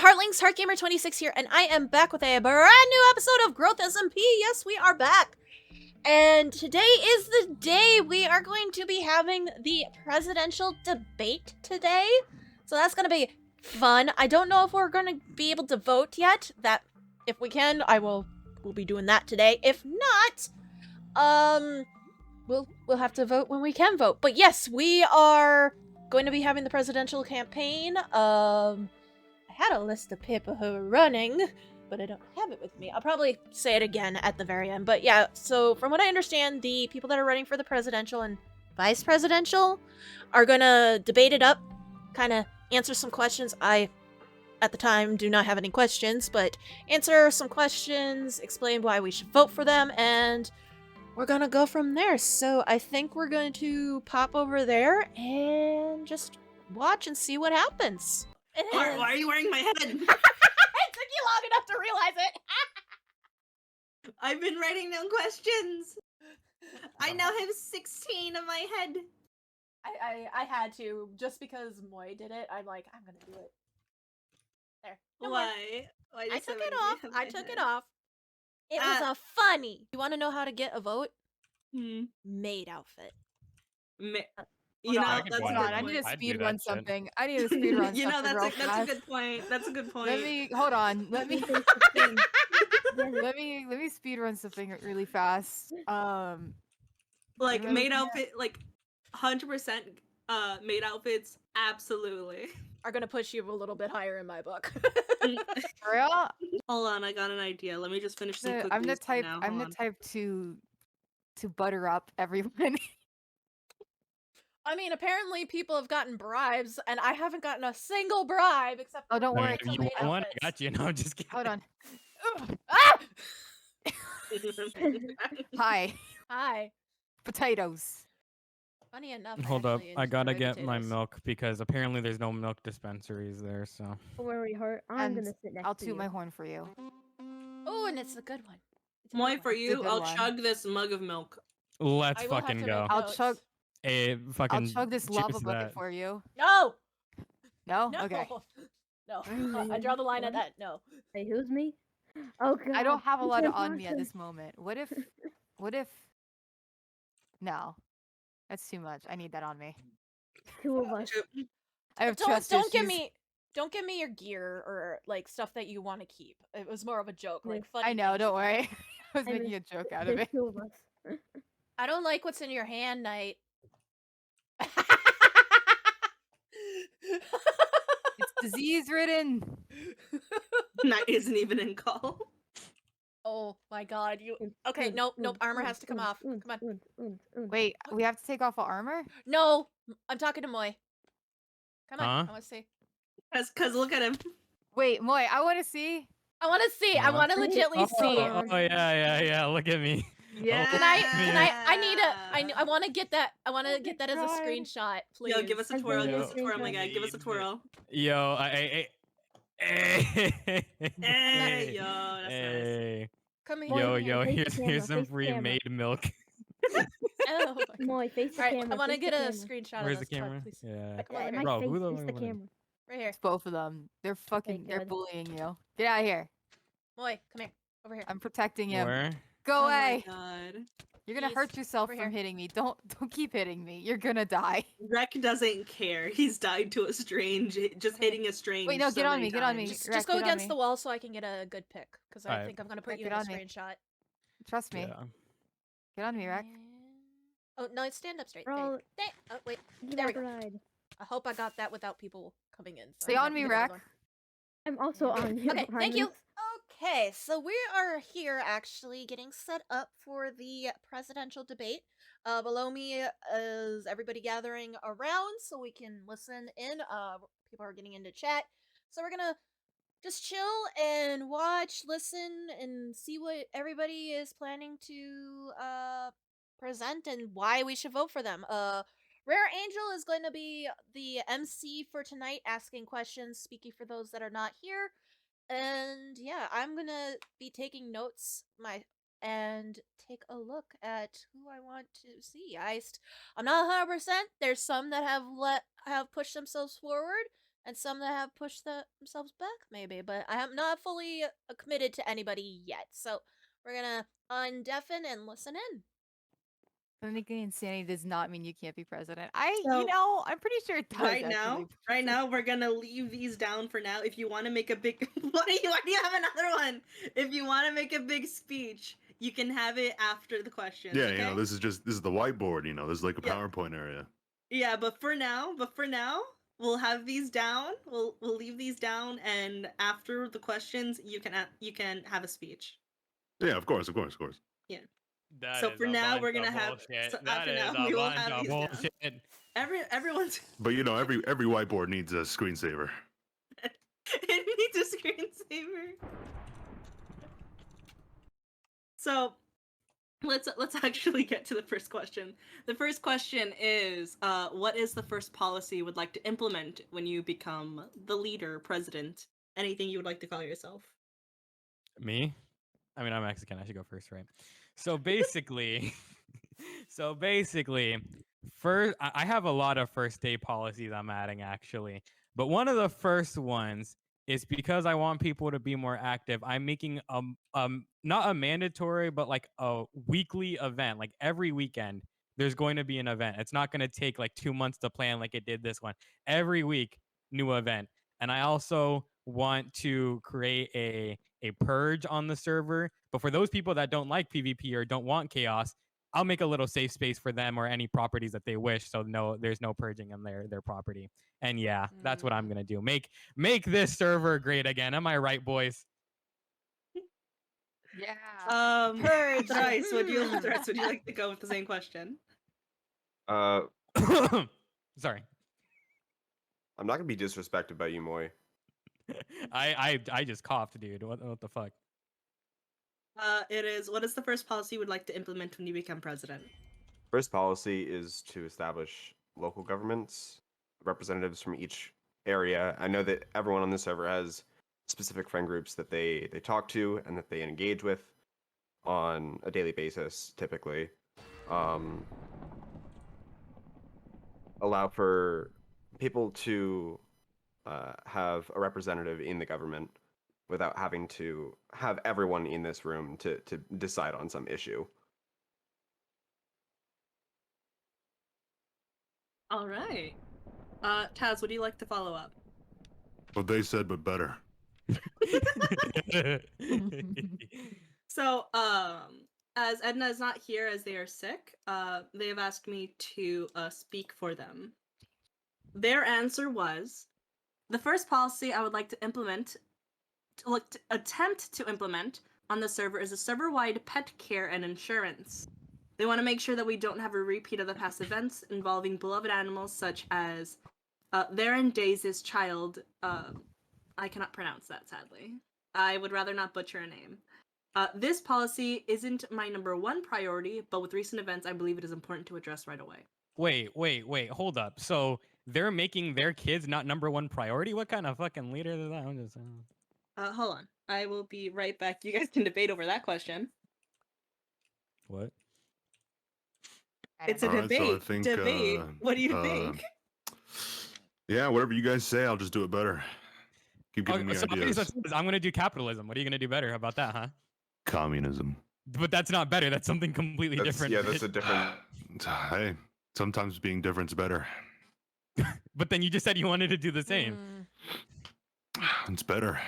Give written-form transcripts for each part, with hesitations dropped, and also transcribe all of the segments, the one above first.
Heartlings, HeartGamer26 here, and I am back with a brand new episode of GrowthSMP. Yes, we are back. And today is the day we are going to be having the presidential debate today. So that's going to be fun. I don't know if we're going to be able to vote yet. That if we can, we'll be doing that today. If not, we'll have to vote when we can vote. But yes, we are going to be having the presidential campaign. I had a list of people who are running, but I don't have it with me. I'll probably say it again at the very end. But yeah, so from what I understand, the people that are running for the presidential and vice presidential are gonna debate it up, kind of answer some questions. I, at the time, do not have any questions, but answer some questions, explain why we should vote for them, and we're gonna go from there. So I think we're going to pop over there and just watch and see what happens. Why are you wearing my head? It took you long enough to realize it. I've been writing down questions. I now have 16 on my head. I had to, just because Moy did it. I'm like, I'm gonna do it. There. Why? I took it off. I took it off. It was a funny. You want to know how to get a vote? Maid outfit. You know, that's that's a good I point. need to I'd speed do run that shit. something. I need to speed run you know, something. that's real a fast. good point. That's a good point. Let me hold on. Let me speed run something really fast. Like really maid can't- outfit, like 100% maid outfits, absolutely. Are gonna push you a little bit higher in my book. For real? Hold on, I got an idea. Let me just finish some cookies. I'm the type. now. I'm Hold the on. type to butter up everyone. I mean, apparently people have gotten bribes, and I haven't gotten a single bribe except. Oh, don't for worry. the You maid want one? I outfits. got you. No, I'm just kidding. Hold on. Ah! Hi, Hi. potatoes. Funny enough. Hold up. actually I gotta enjoy get my potatoes. milk because apparently there's no milk dispensaries there, so. Don't worry, Heart. I'm And gonna sit next I'll to toot you. my horn for you. Oh, and it's a good one. It's a Moy, good for one. a you, good I'll one. chug this mug of milk. Let's I will have fucking to go. make I'll notes. chug. Hey, fucking I'll chug this lava juice bucket that. for you. No! No? No! Okay. No. I draw the line at that. No. Hey, who's me? Oh god. I don't have a you lot can't on me at talk to this moment. What if? No, that's too much. I need that on me. two of us. I have Don't trust don't give issues. me don't give me your gear or like stuff that you want to keep. It was more of a joke, like funny. I know. things. Don't worry. I was I making mean, a joke out of There's it. two of us. I don't like what's in your hand, Knight. It's disease ridden. Night isn't even in call. Oh my god, you okay, nope, armor has to come off. Come on. Wait, we have to take off our armor? No, I'm talking to Moy. Come on, Huh? I wanna see. Cause look at him. Wait, Moy, I want to see. I wanna see, I Huh? wanna legitly see. Oh, yeah. Look at me. Yeah. Can I wanna get that as a God. screenshot, please. Yo, give us a I twirl. think Give it's us a twirl, my screenshot. guy. Give us a twirl. Yo, Hey, yo, that's nice. Hey. Come here. Yo, Face the here's camera, some face the free camera. made milk. Oh my god. Moy, face the Alright, camera. I wanna face get the a camera. screenshot Where's of the this, camera? please. Yeah. Come over here. My Bro, face, who the face the fuck was it? camera. Right here. It's both of them. They're fucking. They're God. bullying you. Get out of here. Moy, come here. Over here. I'm protecting him. Where? Go Oh away. my god. You're gonna Please, hurt yourself over from here. hitting me. Don't keep hitting me. You're gonna die. Rec doesn't care. He's died to a strange, just Okay. hitting a strange. Wait, no, so get on many me, get on me. times. Just go get on against me. the wall so I can get a good pick. Because I Alright. think I'm gonna put you Get in a on me. screenshot. Trust me. Yeah. Get on me, Rack. And- Oh no, stand up straight. We're There you all- go. Oh wait. Give There we us a go. ride. I hope I got that without people coming in. so Stay I on have to me, get another Rack. one. I'm also on you. Okay, thank you. Okay, so we are here actually getting set up for the presidential debate. Below me is everybody gathering around so we can listen in. People are getting into chat. So we're gonna just chill and watch, listen, and see what everybody is planning to present and why we should vote for them. Rare Angel is going to be the MC for tonight, asking questions, speaking for those that are not here. And yeah, I'm gonna be taking notes and take a look at who I want to see. I'm not 100%. There's some that have pushed themselves forward. and some that have pushed themselves back, maybe. But I am not fully committed to anybody yet, so we're gonna undeafen and listen in. Clinically insanity does not mean you can't be president. So, I'm pretty sure it does. right actually. now, we're gonna leave these down for now. If you want to make a big, why do you have another one? If you want to make a big speech, you can have it after the questions. Yeah, okay? this is the whiteboard. This is like a Yeah. PowerPoint area. Yeah, but for now, we'll have these down. We'll leave these down, and after the questions, you can have a speech. Yeah, of course. That So is for a now, bunch we're gonna of have. bullshit. So That after is now, a we will bunch have of these down. bullshit. Everyone's. But every whiteboard needs a screensaver. It needs a screensaver. So let's actually get to the first question. The first question is, what is the first policy you would like to implement when you become the leader, president? Anything you would like to call yourself? Me? I mean, I'm Mexican. I should go first, right? So basically, first, I have a lot of first day policies I'm adding actually, but one of the first ones is because I want people to be more active. I'm making not a mandatory, but like a weekly event. Like every weekend, there's going to be an event. It's not going to take like 2 months to plan like it did this one. Every week, new event. And I also want to create a purge on the server. But for those people that don't like PvP or don't want chaos, I'll make a little safe space for them or any properties that they wish. So there's no purging on their property. And yeah, that's what I'm gonna do. Make this server great again. Am I right, boys? Yeah. Purge. Thrice, would you like to go with the same question? Sorry. I'm not gonna be disrespected by you, Moy. I just coughed, dude. What the fuck? It is, what is the first policy you would like to implement when you become president? First policy is to establish local governments, representatives from each area. I know that everyone on the server has specific friend groups that they talk to and that they engage with on a daily basis, typically. Allow for people to have a representative in the government without having to have everyone in this room to decide on some issue. All right. Taz, would you like to follow up? What they said, but better. So, as Edna is not here as they are sick, they have asked me to speak for them. Their answer was, the first policy I would like to implement, attempt to implement on the server is a server-wide pet care and insurance. They want to make sure that we don't have a repeat of the past events involving beloved animals such as Theron Daisy's child. I cannot pronounce that, sadly. I would rather not butcher a name. This policy isn't my #1 priority, but with recent events, I believe it is important to address right away. Wait, hold up. So they're making their kids not #1 priority? What kind of fucking leader is that? I'm just Hold on. I will be right back. You guys can debate over that question. What? It's a Alright, so I debate. think, Debate. What do you think? Yeah, whatever you guys say, I'll just do it better. Keep giving me So ideas. I'm gonna do capitalism. What are you gonna do better? How about that, huh? Communism. But that's not better. That's something completely different. Yeah, that's a different. Hey, sometimes being different's better. But then you just said you wanted to do the same. It's better.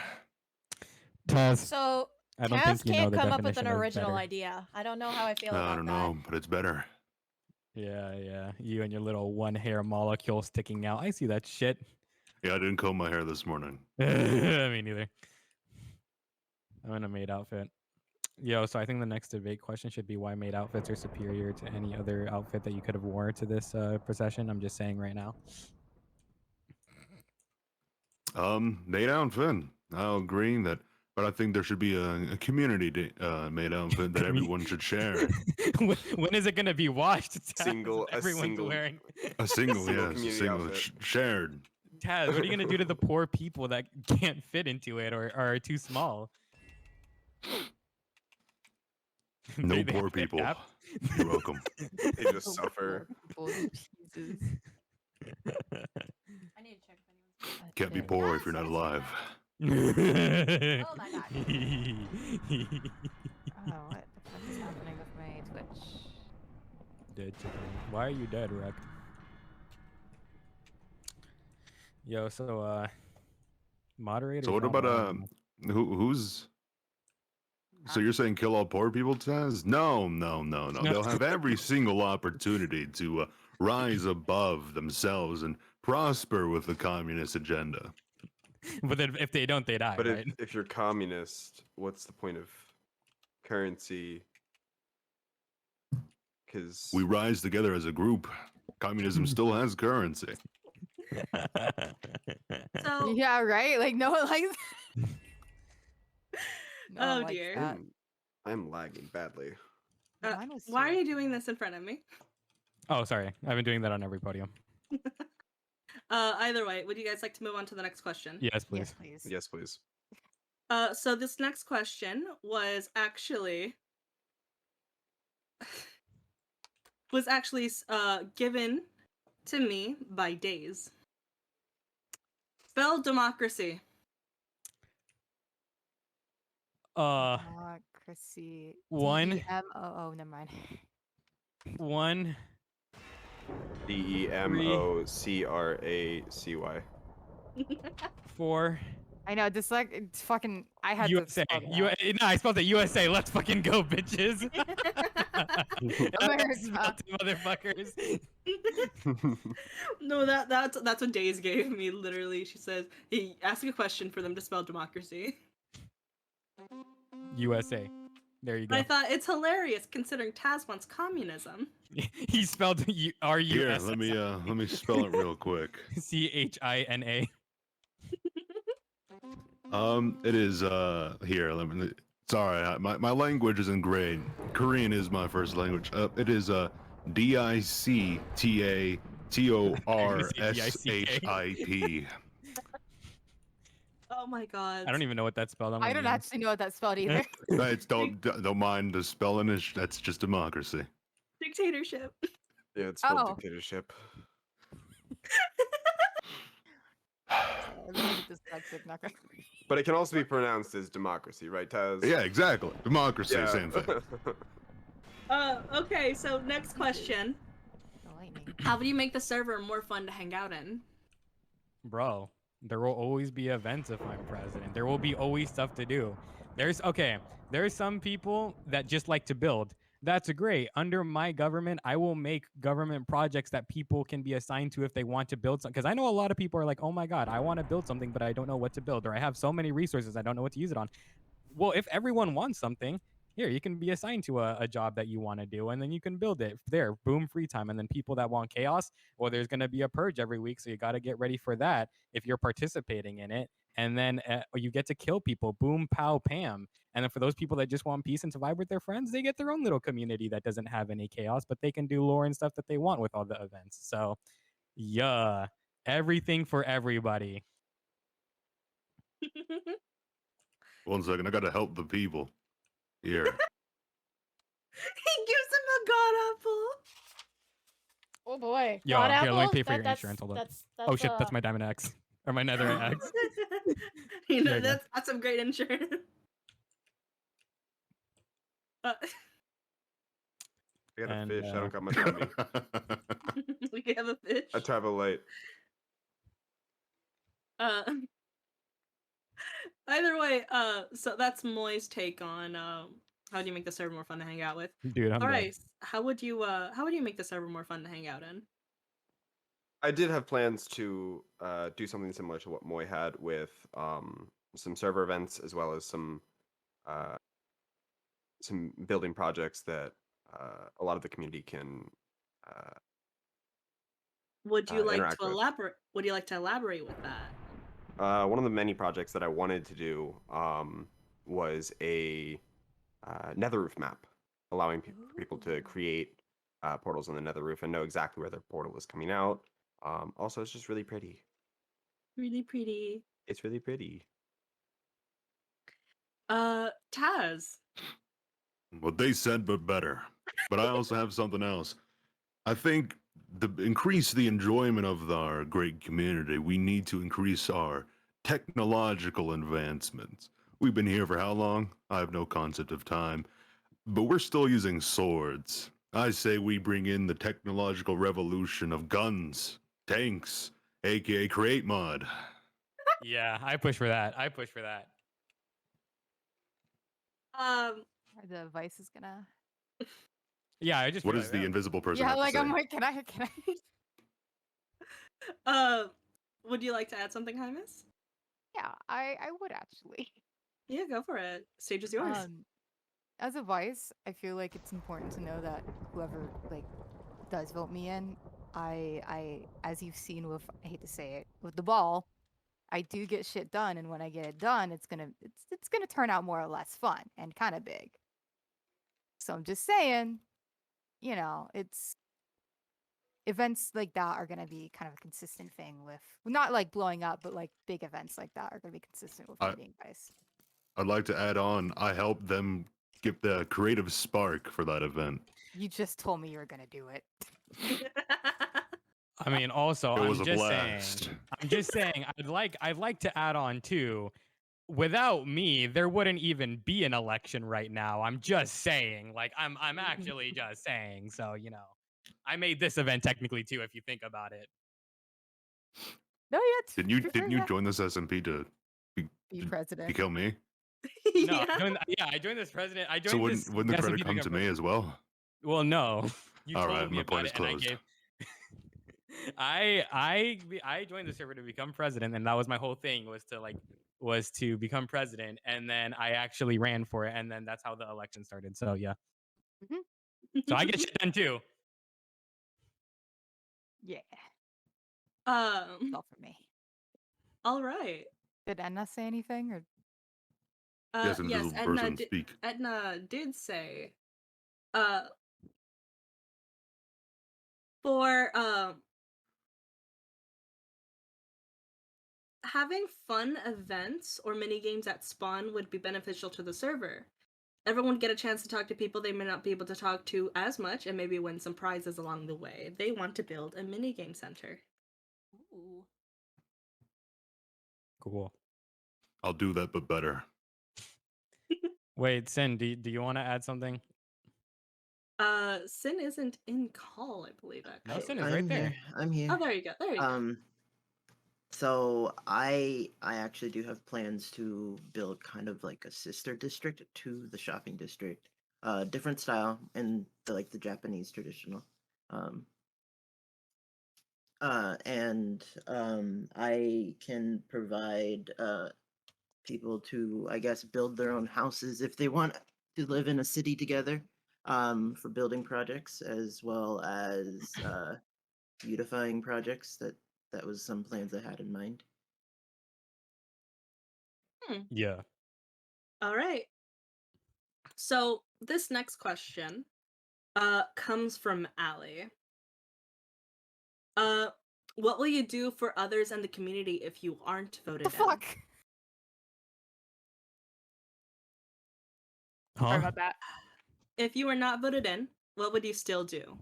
Taz, So I don't Cass think you know can't the come up with definition an of original better. idea. I don't know how I feel about I don't know, but it's better. Yeah. You and your little one hair molecule sticking out. I see that shit. Yeah, I didn't comb my hair this morning. Me neither. I'm in a maid outfit. Yo, so I think the next debate question should be why maid outfits are superior to any other outfit that you could have worn to this procession. I'm just saying right now. Maid outfit. I'll agree that, but I think there should be a community maid outfit that everyone should share. When is it gonna be washed? Taz? Single- a Everyone's single- wearing. A single, Single yes, a community single outfit. shared. Taz, what are you gonna do to the poor people that can't fit into it or are too small? No They poor have to people. adapt? You're welcome. They just suffer. Jesus. I need to check if anyone's Can't be it. poor if you're not Yes, alive. Oh my god. Oh, what the fuck is happening with my Twitch? Dead chicken. Why are you dead, Rec? Yo, so moderators. So what don't about know. who's? So you're saying kill all poor people, Taz? No. They'll have every single opportunity to rise above themselves and prosper with the communist agenda. But then if they don't, they die, But right? if you're communist, what's the point of currency? Because We rise together as a group. Communism still has currency. So, Yeah, right. Like no one likes. No one oh likes dear. that. I'm lagging badly. Mine was Why are you super doing cool. this in front of me? Oh, sorry. I've been doing that on every podium. Either way, would you guys like to move on to the next question? Yes, please. Yes, please. Yes, please. So this next question was actually given to me by Days. Spell democracy. Democracy. One. DEMOO. Never mind. 1. DEMOCRACY. 4. I know. Just like it's fucking. I had USA. to. Spell that out. No, I spelled it USA. Let's fucking go, bitches. America. Spelled it, motherfuckers. No, that's what Days gave me. Literally, she says he asked a question for them to spell democracy. USA. There you And I go. thought it's hilarious considering Taz wants communism. He spelled Here, RUS. let me spell it real quick. CHINA. It is here. Let me. Sorry, my language isn't great. Korean is my first language. It is DICTATORSHIP. Oh my god. I don't even know what that's spelled. I'm I gonna don't be actually know what that spelled either. Guys, don't mind the spelling. That's just democracy. Dictatorship. Yeah, it's spelled Oh. dictatorship. I'm a little bit dyslexic, not gonna. But it can also be pronounced as democracy, right, Taz? Yeah, exactly. Democracy, Yeah. same thing. Okay, so next question. The lightning. How do you make the server more fun to hang out in? Bro, there will always be events if I'm president. There will be always stuff to do. There's some people that just like to build. That's great. Under my government, I will make government projects that people can be assigned to if they want to build something. Because I know a lot of people are like, oh my God, I want to build something, but I don't know what to build. Or I have so many resources, I don't know what to use it on. Well, if everyone wants something, here, you can be assigned to a job that you want to do, and then you can build it there. Boom, free time. And then people that want chaos, well, there's going to be a purge every week. So you got to get ready for that if you're participating in it. And then you get to kill people. Boom, pow, pam. And then for those people that just want peace and survive with their friends, they get their own little community that doesn't have any chaos, but they can do lore and stuff that they want with all the events. So, yeah, everything for everybody. 1 second, I gotta help the people. Here. He gives him a god apple. Oh boy. Yo, God here, let me apple? pay for your That's- insurance. Hold up. That's, Oh shit, that's my diamond axe. Or my netherite axe. You know, There you go. that's some great insurance. I got a And, fish. I don't got much on me. We have a fish. I travel light. Either way, so that's Moy's take on how do you make the server more fun to hang out with. Dude, I'm All dead. right, how would you make the server more fun to hang out in? I did have plans to do something similar to what Moy had with some server events as well as some building projects that a lot of the community can Would you like interact to with. elaborate? Would you like to elaborate with that? One of the many projects that I wanted to do was a nether roof map, allowing people to create portals on the nether roof and know exactly where their portal is coming out. Also, it's just really pretty. Really pretty. It's really pretty. Taz. What they said, but better. But I also have something else. I think increase the enjoyment of our great community, we need to increase our technological advancements. We've been here for how long? I have no concept of time, but we're still using swords. I say we bring in the technological revolution of guns, tanks, aka create mod. Yeah, I push for that. I push for that. Or the vice is gonna. Yeah, I just What feel is like, the invisible person Yeah, have to like say? I'm like, can I? Would you like to add something, Hymus? Yeah, I would actually. Yeah, go for it. Stage is yours. As a vice, I feel like it's important to know that whoever like does vote me in, as you've seen with, I hate to say it, with the ball, I do get shit done, and when I get it done, it's gonna turn out more or less fun and kind of big. So I'm just saying, it's events like that are gonna be kind of a consistent thing with not like blowing up, but like big events like that are gonna be consistent with me being vice. I'd like to add on, I helped them get the creative spark for that event. You just told me you were gonna do it. I mean, also, It was I'm a just blast. saying, I'd like to add on too. Without me, there wouldn't even be an election right now. I'm just saying, like, I'm actually just saying. So, I made this event technically too, if you think about it. No, yeah, Didn't you join this SMP to be president? to kill me? No, Yeah. I joined this president. I So joined this. wouldn't the credit SMP come to me as well? Well, no. You All told right, me my about point it, is and I closed. gave. I joined the server to become president, and that was my whole thing was to become president, and then I actually ran for it, and then that's how the election started. So yeah, so I get shit done too. Yeah, Um. all for me. All right. Did Edna say anything or? Yes, Yes, invisible person, speak. Edna did say, uh, for having fun events or mini games at spawn would be beneficial to the server. Everyone would get a chance to talk to people they may not be able to talk to as much and maybe win some prizes along the way. They want to build a mini game center. Ooh. Cool. I'll do that, but better. Wait, Sin, do you want to add something? Sin isn't in call, I believe, actually. No, Sin is I'm right there. here. I'm here. Oh, there you go. There you go. So I actually do have plans to build kind of like a sister district to the shopping district. Different style and the Japanese traditional. I can provide people to, I guess, build their own houses if they want to live in a city together. For building projects as well as beautifying projects. That was some plans I had in mind. Yeah. All right. So this next question comes from Allie. What will you do for others and the community if you aren't voted The fuck? Sorry Huh? about that. If you were not voted in, what would you still do?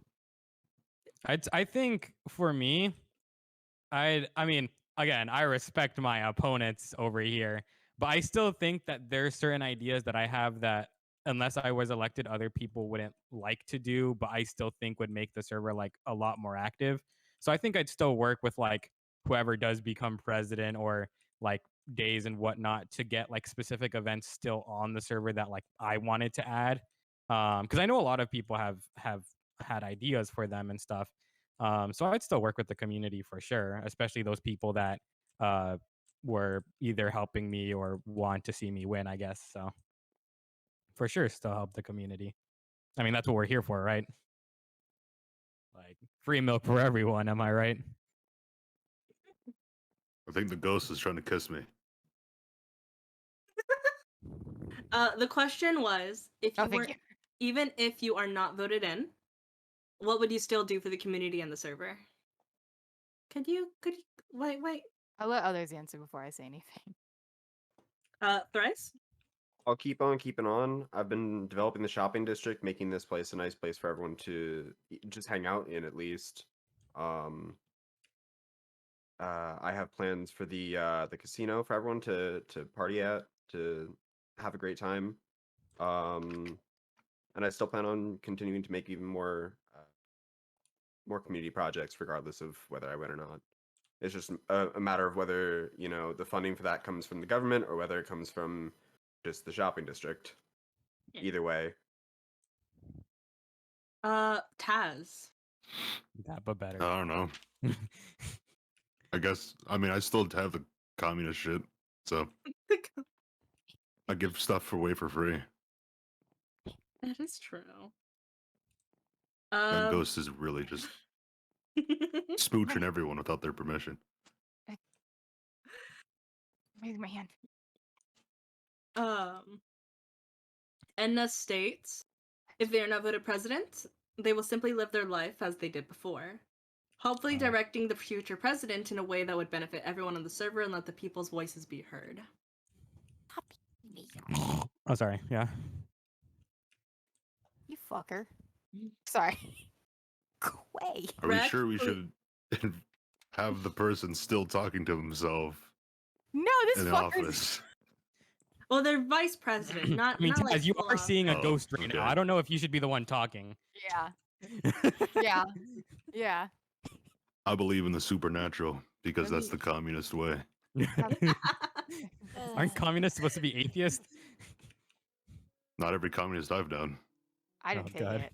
I think for me, I mean, again, I respect my opponents over here, but I still think that there's certain ideas that I have that unless I was elected, other people wouldn't like to do, but I still think would make the server like a lot more active. So I think I'd still work with like whoever does become president or like days and whatnot to get like specific events still on the server that like I wanted to add. Because I know a lot of people have had ideas for them and stuff. So I'd still work with the community for sure, especially those people that were either helping me or want to see me win, I guess. So for sure, still help the community. I mean, that's what we're here for, right? Like free milk for everyone. Am I right? I think the ghost is trying to kiss me. The question was, if you Oh, thank were, you. even if you are not voted in, what would you still do for the community and the server? Could you wait? I'll let others answer before I say anything. Thrice? I'll keep on keeping on. I've been developing the shopping district, making this place a nice place for everyone to just hang out in at least. I have plans for the casino for everyone to party at, to have a great time. And I still plan on continuing to make even more community projects, regardless of whether I win or not. It's just a matter of whether, you know, the funding for that comes from the government or whether it comes from just the shopping district. Yeah. Either way. Taz. That, but better. I don't know. I guess, I mean, I still have the communist shit, so I give stuff away for free. That is true. And Ghost is really just smooching everyone without their permission. Raise my hand. Edna states, if they are not voted president, they will simply live their life as they did before. Hopefully directing the future president in a way that would benefit everyone on the server and let the people's voices be heard. Oh, sorry. Yeah. You fucker. Sorry. Quay. Are we Rex, sure we should have the person still talking to himself No, this in the fucker's office? Well, they're vice president, not. I mean, not like Taz, you full are on. seeing a Oh, ghost right now. okay. I don't know if you should be the one talking. Yeah. Yeah. Yeah. I believe in the supernatural because that's the communist way. Aren't communists supposed to be atheists? Not every communist I've known. I didn't say God. it.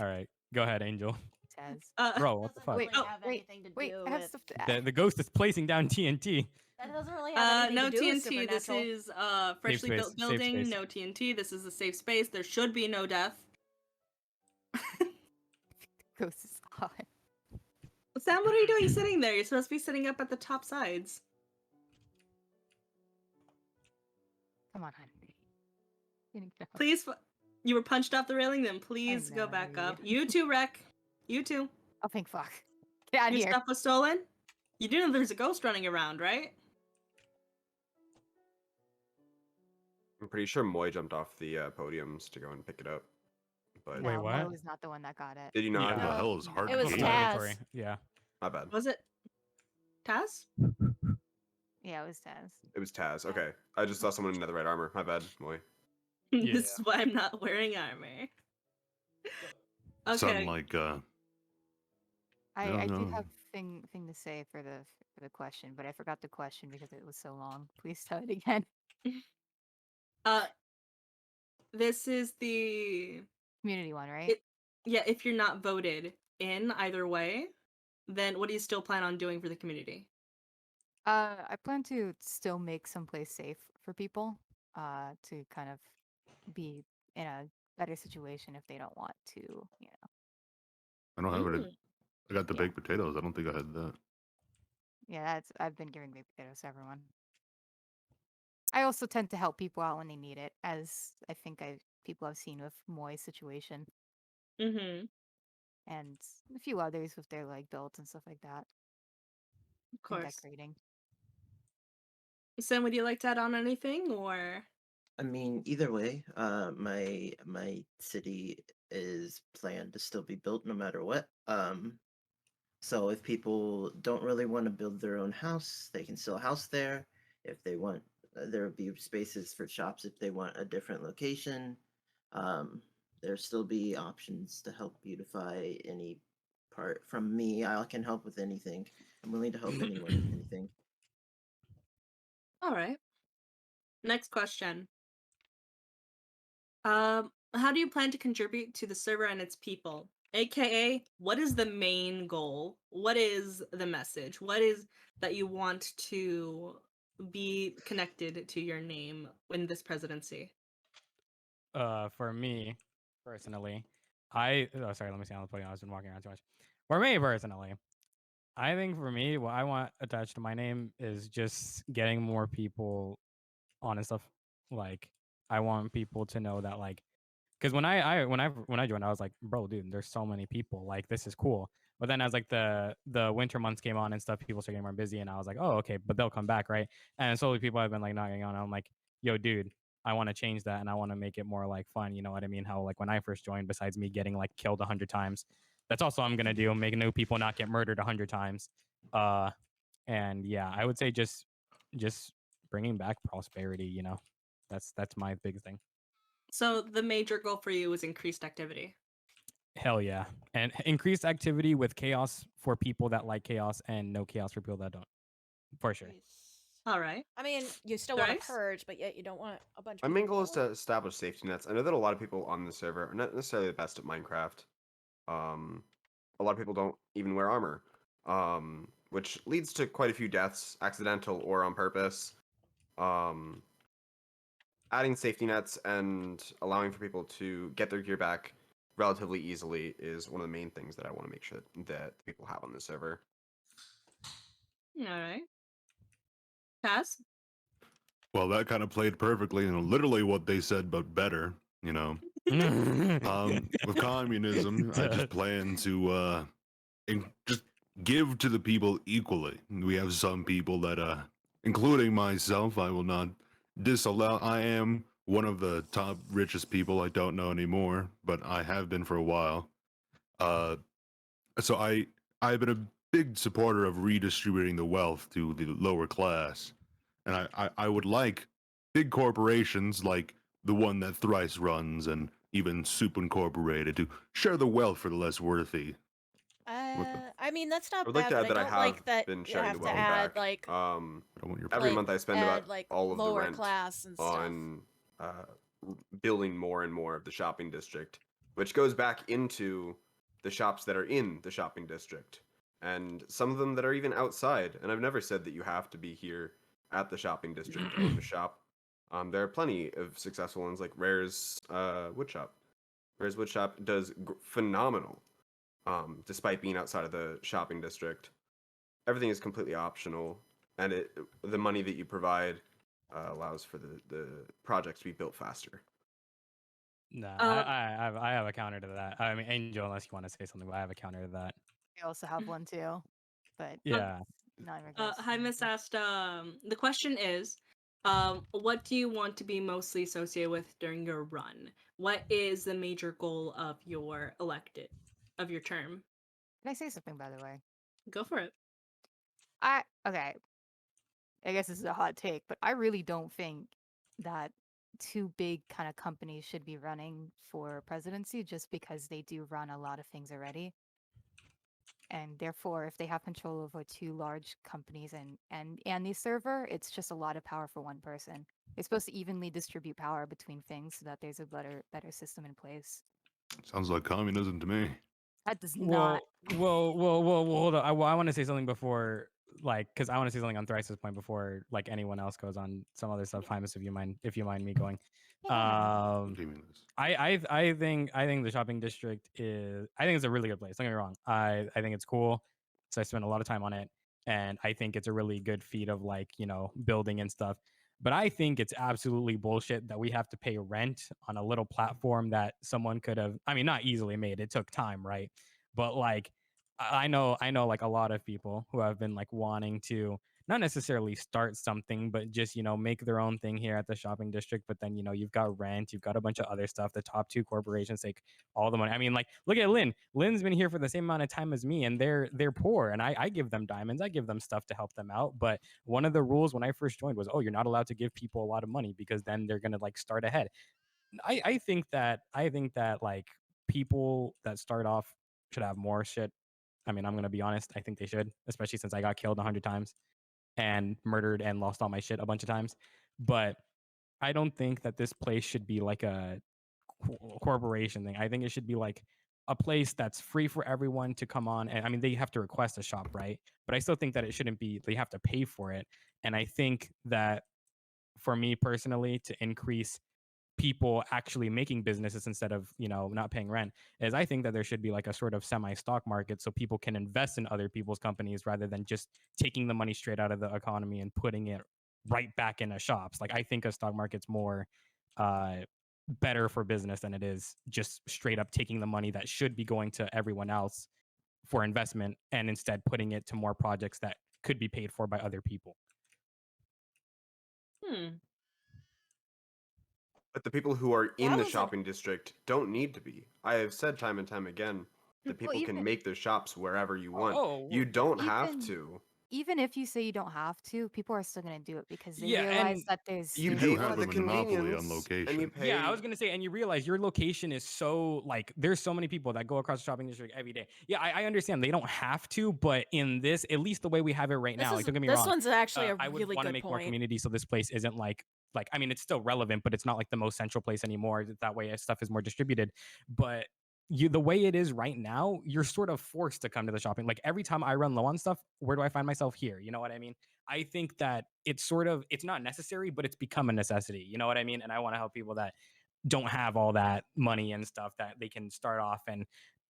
All right, go ahead, Angel. Says. Bro, what the Doesn't fuck? really Wait, have wait, anything to Wait, do I have with. stuff to add. The ghost is placing down TNT. That doesn't really have anything No to do with TNT. This supernatural. is freshly space, built safe building. space. No TNT. This is a safe space. There should be no death. Ghost is hot. Sam, what are you doing sitting there? You're supposed to be sitting up at the top sides. Come on, honey. Getting down. Please, you were punched off the railing. Then please go know, back yeah. up. You too, Rec. You too. Oh, thank fuck. Get out of Your here. stuff was stolen. You do know there's a ghost running around, right? I'm pretty sure Moy jumped off the podiums to go and pick it up. But Wait, No, what? Mo was not the one that got it. did you Who not? the No. hell is hard? It was It's Taz. mandatory. Yeah. My bad. Was it Taz? Yeah, it was Taz. It was Taz. Okay. I just saw someone in netherite armor. My bad, Moy. Yeah. This is why I'm not wearing armor. Okay. Sound like I do no. have thing to say for the question, but I forgot the question because it was so long. Please tell it again. This is the Community one, right? yeah. If you're not voted in either way, then what do you still plan on doing for the community? I plan to still make someplace safe for people. To kind of be in a better situation if they don't want to, you know. I don't have it. Mm. I got the Yeah. baked potatoes. I don't think I had that. Yeah, I've been giving baked potatoes to everyone. I also tend to help people out when they need it, as I think people have seen with Moy's situation Mm-hmm. and a few others with their like builds and stuff like that. Of And course. decorating. Sam, would you like to add on anything, or I mean, either way, my city is planned to still be built no matter what. So if people don't really want to build their own house, they can still house there. If they want, there will be spaces for shops if they want a different location. There still be options to help beautify any part. From me, I can help with anything. I'm willing to help anyone with anything. all right? Next question. How do you plan to contribute to the server and its people? AKA, what is the main goal? What is the message? What is that you want to be connected to your name in this presidency? For me personally, sorry, let me see on the podium. I've been walking around too much. For me personally, I think for me, what I want attached to my name is just getting more people on and stuff. Like, I want people to know that, like, because when I joined, I was like, bro, dude, there's so many people. Like, this is cool. But then as like the winter months came on and stuff, people started getting more busy, and I was like, oh, okay, but they'll come back, right? And slowly people have been like knocking on. I'm like, yo, dude, I want to change that, and I want to make it more like fun. You know what I mean? How like when I first joined, besides me getting like killed 100 times, That's also what I'm gonna do. Make new people not get murdered 100 times. And yeah, I would say just bringing back prosperity. You know, that's my big thing. So the major goal for you is increased activity. Hell yeah, and increased activity with chaos for people that like chaos, and no chaos for people that don't. For sure. Nice. All right. I mean, you still want to Thrice? purge, but yet you don't want a bunch My of main people goal is to killing. establish safety nets. I know that a lot of people on the server are not necessarily the best at Minecraft. A lot of people don't even wear armor, which leads to quite a few deaths, accidental or on purpose. Adding safety nets and allowing for people to get their gear back relatively easily is one of the main things that I want to make sure that people have on the server. All right. Cass? Well, that kind of played perfectly and literally what they said, but better. You know, with communism, I just plan to just give to the people equally. We have some people that, including myself, I will not disallow. I am one of the top richest people. I don't know anymore, but I have been for a while. So I've been a big supporter of redistributing the wealth to the lower class, and I would like big corporations like the one that Thrice runs and even Soup Incorporated to share the wealth for the less worthy. I mean, that's I not would like bad, to but add I that I don't have like that been you sharing the have to wealth add back. like I don't want your Every like, month I spend add, about like, all of the lower rent class and stuff. on building more and more of the shopping district, which goes back into the shops that are in the shopping district, and some of them that are even outside. And I've never said that you have to be here at the shopping district to own a shop. There are plenty of successful ones like Rare's Woodshop. Rare's Woodshop does phenomenal, despite being outside of the shopping district. Everything is completely optional, and the money that you provide allows for the projects to be built faster. Nah, Um, I have a counter to that. I mean, Angel, unless you want to say something, but I have a counter to that. I also have one too, but Yeah. not in regards. Hi, Miss asked. The question is, what do you want to be mostly associated with during your run? What is the major goal of your term? Can I say something, by the way? Go for it. Okay. I guess this is a hot take, but I really don't think that two big kind of companies should be running for presidency just because they do run a lot of things already. And therefore, if they have control over two large companies and the server, it's just a lot of power for one person. They're supposed to evenly distribute power between things so that there's a better system in place. Sounds like communism to me. That does not. Well, hold on. I want to say something before, like, because I want to say something on Thrice's point before, like, anyone else goes on some other stuff. Hymus, if you mind me going. Give me this. I think the shopping district I think it's a really good place. Don't get me wrong. I think it's cool. So I spent a lot of time on it, and I think it's a really good feat of, like, you know, building and stuff. But I think it's absolutely bullshit that we have to pay rent on a little platform that someone could have, I mean, not easily made. It took time, right? But like I know like a lot of people who have been like wanting to not necessarily start something, but just, you know, make their own thing here at the shopping district. But then, you know, you've got rent, you've got a bunch of other stuff. The top two corporations take all the money. I mean, like, look at Lynn. Lynn's been here for the same amount of time as me, and they're poor. And I give them diamonds, I give them stuff to help them out. But one of the rules when I first joined was, oh, you're not allowed to give people a lot of money because then they're gonna like start ahead. I think that like people that start off should have more shit. I mean, I'm gonna be honest. I think they should, especially since I got killed 100 times and murdered and lost all my shit a bunch of times. But I don't think that this place should be like a corporation thing. I think it should be like a place that's free for everyone to come on. And I mean, they have to request a shop, right? But I still think that it shouldn't be, they have to pay for it. And I think that for me personally, to increase people actually making businesses instead of, you know, not paying rent, is I think that there should be like a sort of semi stock market so people can invest in other people's companies rather than just taking the money straight out of the economy and putting it right back into shops. Like, I think a stock market's more better for business than it is just straight up taking the money that should be going to everyone else for investment and instead putting it to more projects that could be paid for by other people. But the people who are in That the was shopping district don't need to be. I have said time and time again that Well, people can even make their shops wherever you want. Oh, You don't have even to. even if you say you don't have to, people are still gonna do it because they yeah, realize and that there's You You there's do pay have for a the monopoly on convenience, and you location. pay. yeah, I was gonna say, and you realize your location is so like there's so many people that go across the shopping district every day. Yeah, I understand they don't have to, but in this, at least the way we have it right now, like don't get me This wrong, one's actually a I would really want to good make more point. community so this place isn't like I mean it's still relevant, but it's not like the most central place anymore. That way stuff is more distributed. But the way it is right now, you're sort of forced to come to the shopping. Like every time I run low on stuff, where do I find myself? Here. You know what I mean? I think that it's not necessary, but it's become a necessity. You know what I mean? And I want to help people that don't have all that money and stuff that they can start off and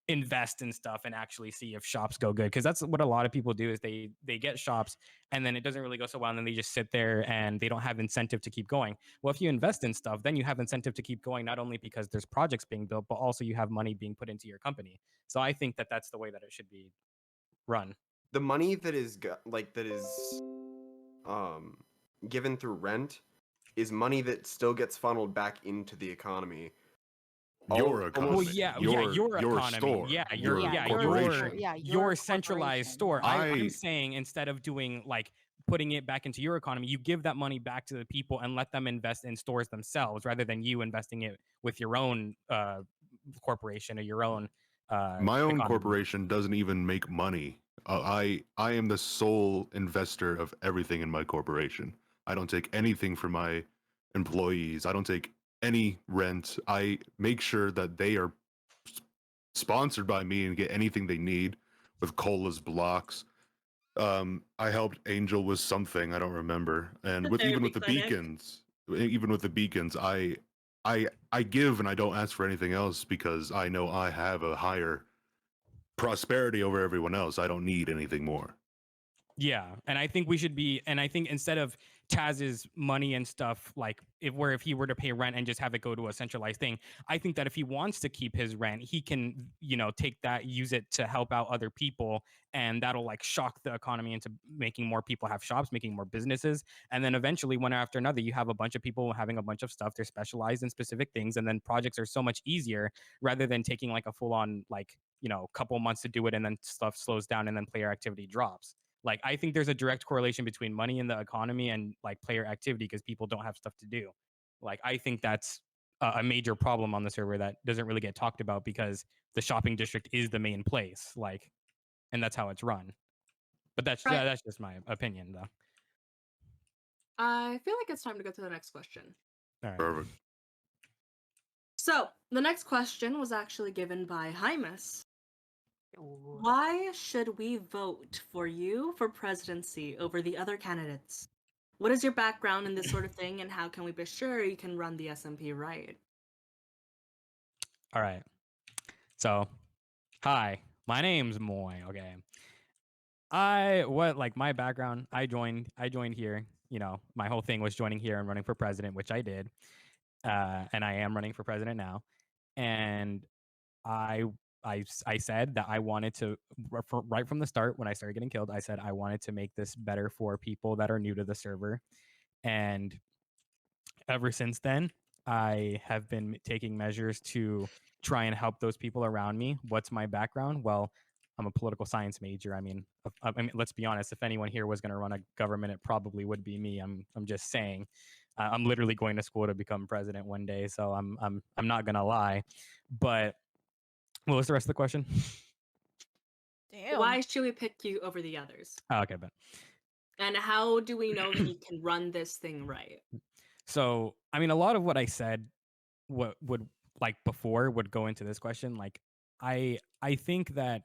invest in stuff and actually see if shops go good, because that's what a lot of people do is they get shops and then it doesn't really go so well and then they just sit there and they don't have incentive to keep going. Well, if you invest in stuff, then you have incentive to keep going, not only because there's projects being built, but also you have money being put into your company. So I think that that's the way that it should be run. The money that is um given through rent is money that still gets funneled back into the economy. Your economy. Well, yeah, your economy. store. Yeah, your your corporation. centralized store. I'm saying instead of doing like putting it back into your economy, you give that money back to the people and let them invest in stores themselves rather than you investing it with your own corporation or your own My own economy. corporation doesn't even make money. I am the sole investor of everything in my corporation. I don't take anything from my employees. I don't take any rent. I make sure that they are sponsored by me and get anything they need with colas blocks. I helped Angel with something I don't remember, and with even Therapy with the clinic. beacons, even with the beacons, I give and I don't ask for anything else because I know I have a higher prosperity over everyone else. I don't need anything more. Yeah, and I think we should be, and I think instead of Taz's money and stuff, like if he were to pay rent and just have it go to a centralized thing, I think that if he wants to keep his rent, he can, take that, use it to help out other people, and that'll like shock the economy into making more people have shops, making more businesses, and then eventually one after another, you have a bunch of people having a bunch of stuff. They're specialized in specific things, and then projects are so much easier rather than taking like a full on like couple months to do it, and then stuff slows down, and then player activity drops. Like I think there's a direct correlation between money in the economy and like player activity because people don't have stuff to do. Like I think that's a major problem on the server that doesn't really get talked about because the shopping district is the main place, like, and that's how it's run. But that's Right. that's just my opinion, though. I feel like it's time to go to the next question. All right. Perfect. So the next question was actually given by Hymus. Ooh. Why should we vote for you for presidency over the other candidates? What is your background in this sort of thing, and how can we be sure you can run the SMP right? All right. So, hi, my name's Moy. Okay. My background, I joined here, my whole thing was joining here and running for president, which I did. And I am running for president now. And I said that I wanted to, right from the start when I started getting killed, I said I wanted to make this better for people that are new to the server. And ever since then, I have been taking measures to try and help those people around me. What's my background? Well, I'm a political science major. I mean, let's be honest. If anyone here was going to run a government, it probably would be me. I'm just saying. I'm literally going to school to become president one day, so I'm not gonna lie. But what was the rest of the question? Damn. Why should we pick you over the others? Oh, okay, but And how do we know that you can run this thing right? so I mean, a lot of what I said, what would like before would go into this question. Like, I think that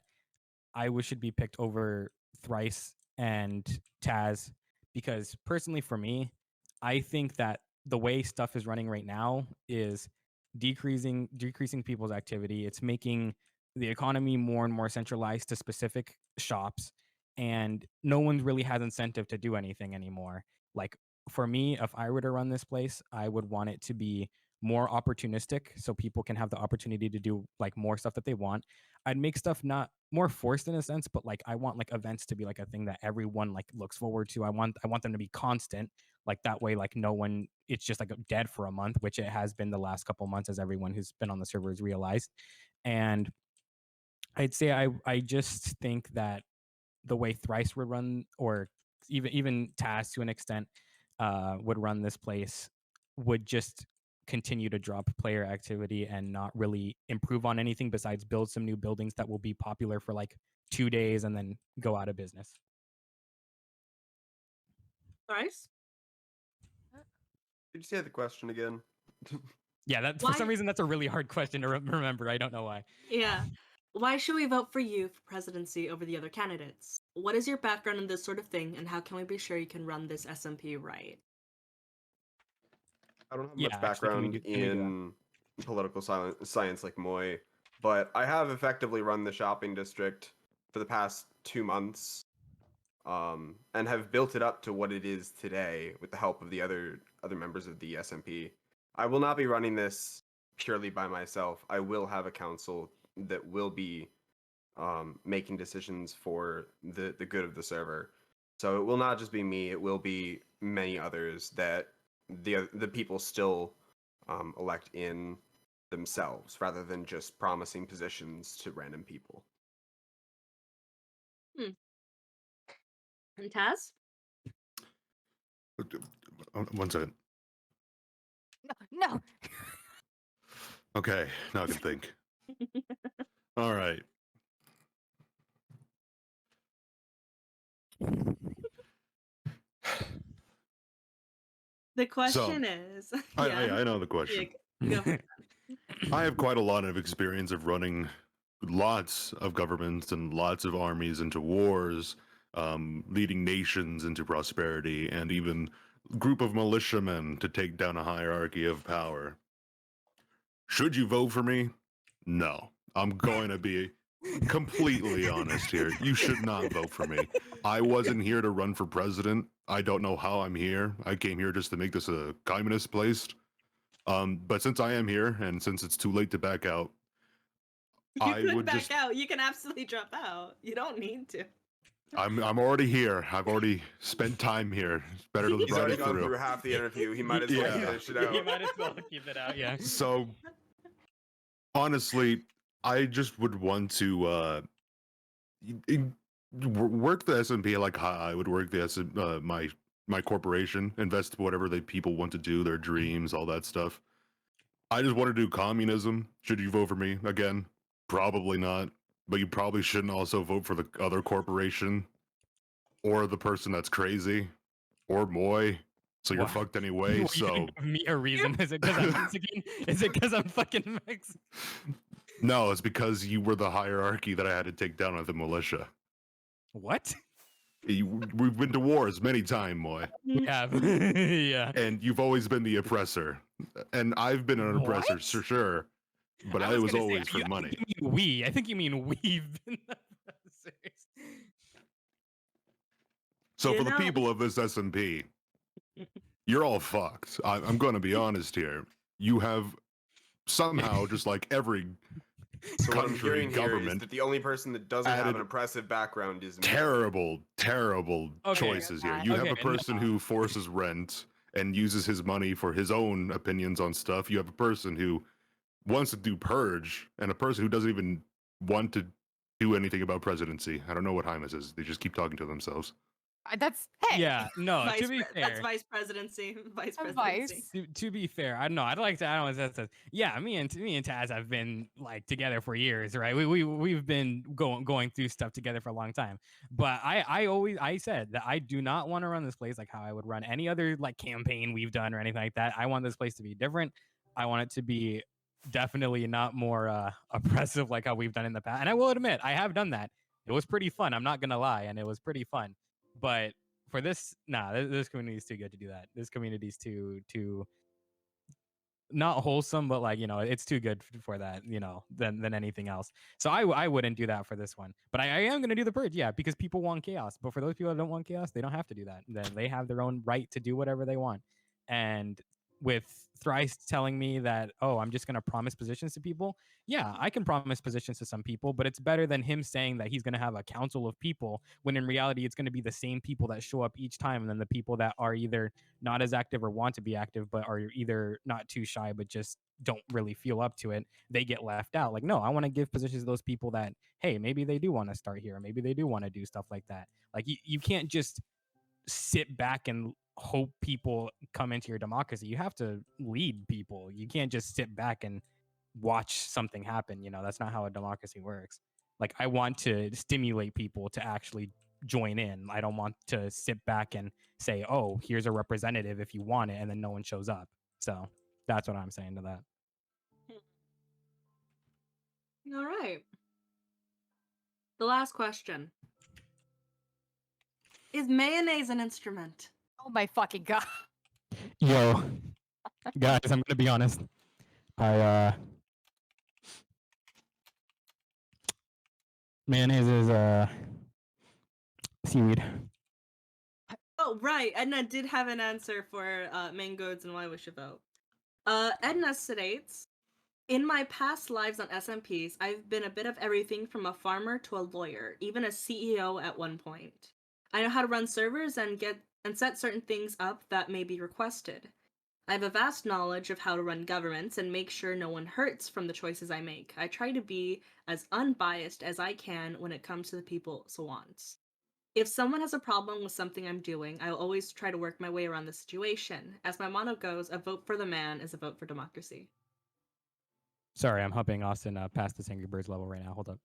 should be picked over Thrice and Taz because personally, for me, I think that the way stuff is running right now is decreasing people's activity. It's making the economy more and more centralized to specific shops, and no one really has incentive to do anything anymore. Like for me, if I were to run this place, I would want it to be more opportunistic so people can have the opportunity to do like more stuff that they want. I'd make stuff not more forced in a sense, but like I want like events to be like a thing that everyone like looks forward to. I want them to be constant. Like that way, like no one, it's just like dead for a month, which it has been the last couple months, as everyone who's been on the server has realized. And I'd say I just think that the way Thrice would run, or even Taz to an extent, would run this place, would just continue to drop player activity and not really improve on anything besides build some new buildings that will be popular for like 2 days and then go out of business. Thrice? Did you say the question again? Yeah, that for Why- some reason that's a really hard question to remember. I don't know why. Yeah. Why should we vote for you for presidency over the other candidates? What is your background in this sort of thing, and how can we be sure you can run this SMP right? I don't have Yeah, much actually, can we background do that? in political science like Moy, but I have effectively run the shopping district for the past 2 months, and have built it up to what it is today with the help of the other members of the SMP. I will not be running this purely by myself. I will have a council that will be making decisions for the good of the server. So it will not just be me; it will be many others that the people still elect in themselves, rather than just promising positions to random people. And Taz? One second. No. Okay, now I can think. All right. The question is... I know the question. Yeah, go for it. I have quite a lot of experience of running lots of governments and lots of armies into wars, leading nations into prosperity, and even group of militiamen to take down a hierarchy of power. Should you vote for me? No. I'm going to be completely honest here. You should not vote for me. I wasn't here to run for president. I don't know how I'm here. I came here just to make this a communist place. But since I am here, and since it's too late to back out, You I could would back just out. You can absolutely drop out. You don't need to. I'm already here. I've already spent time here. It's better to He's ride already it gone through through. half the interview. He might as well Yeah. finish it You out. might as well keep it out. Yeah. So honestly, I just would want to work the SMP like how I would work the my corporation, invest whatever they people want to do, their dreams, all that stuff. I just want to do communism. Should you vote for me again? Probably not. But you probably shouldn't also vote for the other corporation or the person that's crazy or Moy. So you're Wow. fucked anyway. You So didn't give me a reason. Is it because I'm Mexican? Is it because I'm fucking Mexican? no, it's because you were the hierarchy that I had to take down with the militia. What? We've been to wars many times, Moy. We have. Yeah. And you've always been the oppressor. And I've been an oppressor, What? for sure. But I was gonna say, always for money. I think you mean we. I think you mean we've been the oppressors. So You for the know- people of this SMP, you're all fucked. I'm going to be honest here. You have somehow, just like every So what I'm country hearing here is government, that the only person that doesn't have added an oppressive background is me. terrible Okay. choices here. You have a Okay, person who forces rent and uses his money for his own opinions on stuff. You have a person who wants to do purge, and a person who doesn't even want to do anything about presidency. I don't know what Hymus is. They just keep talking to themselves. That's hey. Yeah, no, to be That's fair. vice presidency. Vice I'm presidency. vice. To be fair, I don't know. I'd like to. I don't know. That's yeah. Me and Taz have been like together for years, right? We've been going through stuff together for a long time. But I said that I do not want to run this place like how I would run any other like campaign we've done or anything like that. I want this place to be different. I want it to be definitely not more oppressive like how we've done in the past. And I will admit, I have done that. It was pretty fun. I'm not gonna lie, and it was pretty fun. But for this, this community is too good to do that. This community is too not wholesome, but like it's too good for that, than anything else. So I wouldn't do that for this one. But I am gonna do the purge, yeah, because people want chaos. But for those people that don't want chaos, they don't have to do that. Then they have their own right to do whatever they want. And with thrice telling me that, oh, I'm just going to promise positions to people. Yeah, I can promise positions to some people, but it's better than him saying that he's going to have a council of people when in reality it's going to be the same people that show up each time. And then the people that are either not as active or want to be active, but are either not too shy, but just don't really feel up to it, they get left out. Like, no, I want to give positions to those people that, hey, maybe they do want to start here. Maybe they do want to do stuff like that. Like, you can't just sit back and hope people come into your democracy. You have to lead people. You can't just sit back and watch something happen. That's not how a democracy works. Like, I want to stimulate people to actually join in. I don't want to sit back and say, oh, here's a representative if you want it, and then no one shows up. So that's what I'm saying to that. All right. The last question. Is mayonnaise an instrument? Oh my fucking god. Yo, guys, I'm gonna be honest. Mayonnaise is seaweed. Oh, right. Edna did have an answer for mangoes and why we should vote. Edna states, in my past lives on SMPs, I've been a bit of everything from a farmer to a lawyer, even a CEO at one point. I know how to run servers and set certain things up that may be requested. I have a vast knowledge of how to run governments and make sure no one hurts from the choices I make. I try to be as unbiased as I can when it comes to the people's wants. If someone has a problem with something I'm doing, I will always try to work my way around the situation. As my motto goes, a vote for the man is a vote for democracy. Sorry, I'm humping Austin past this Angry Birds level right now. Hold up.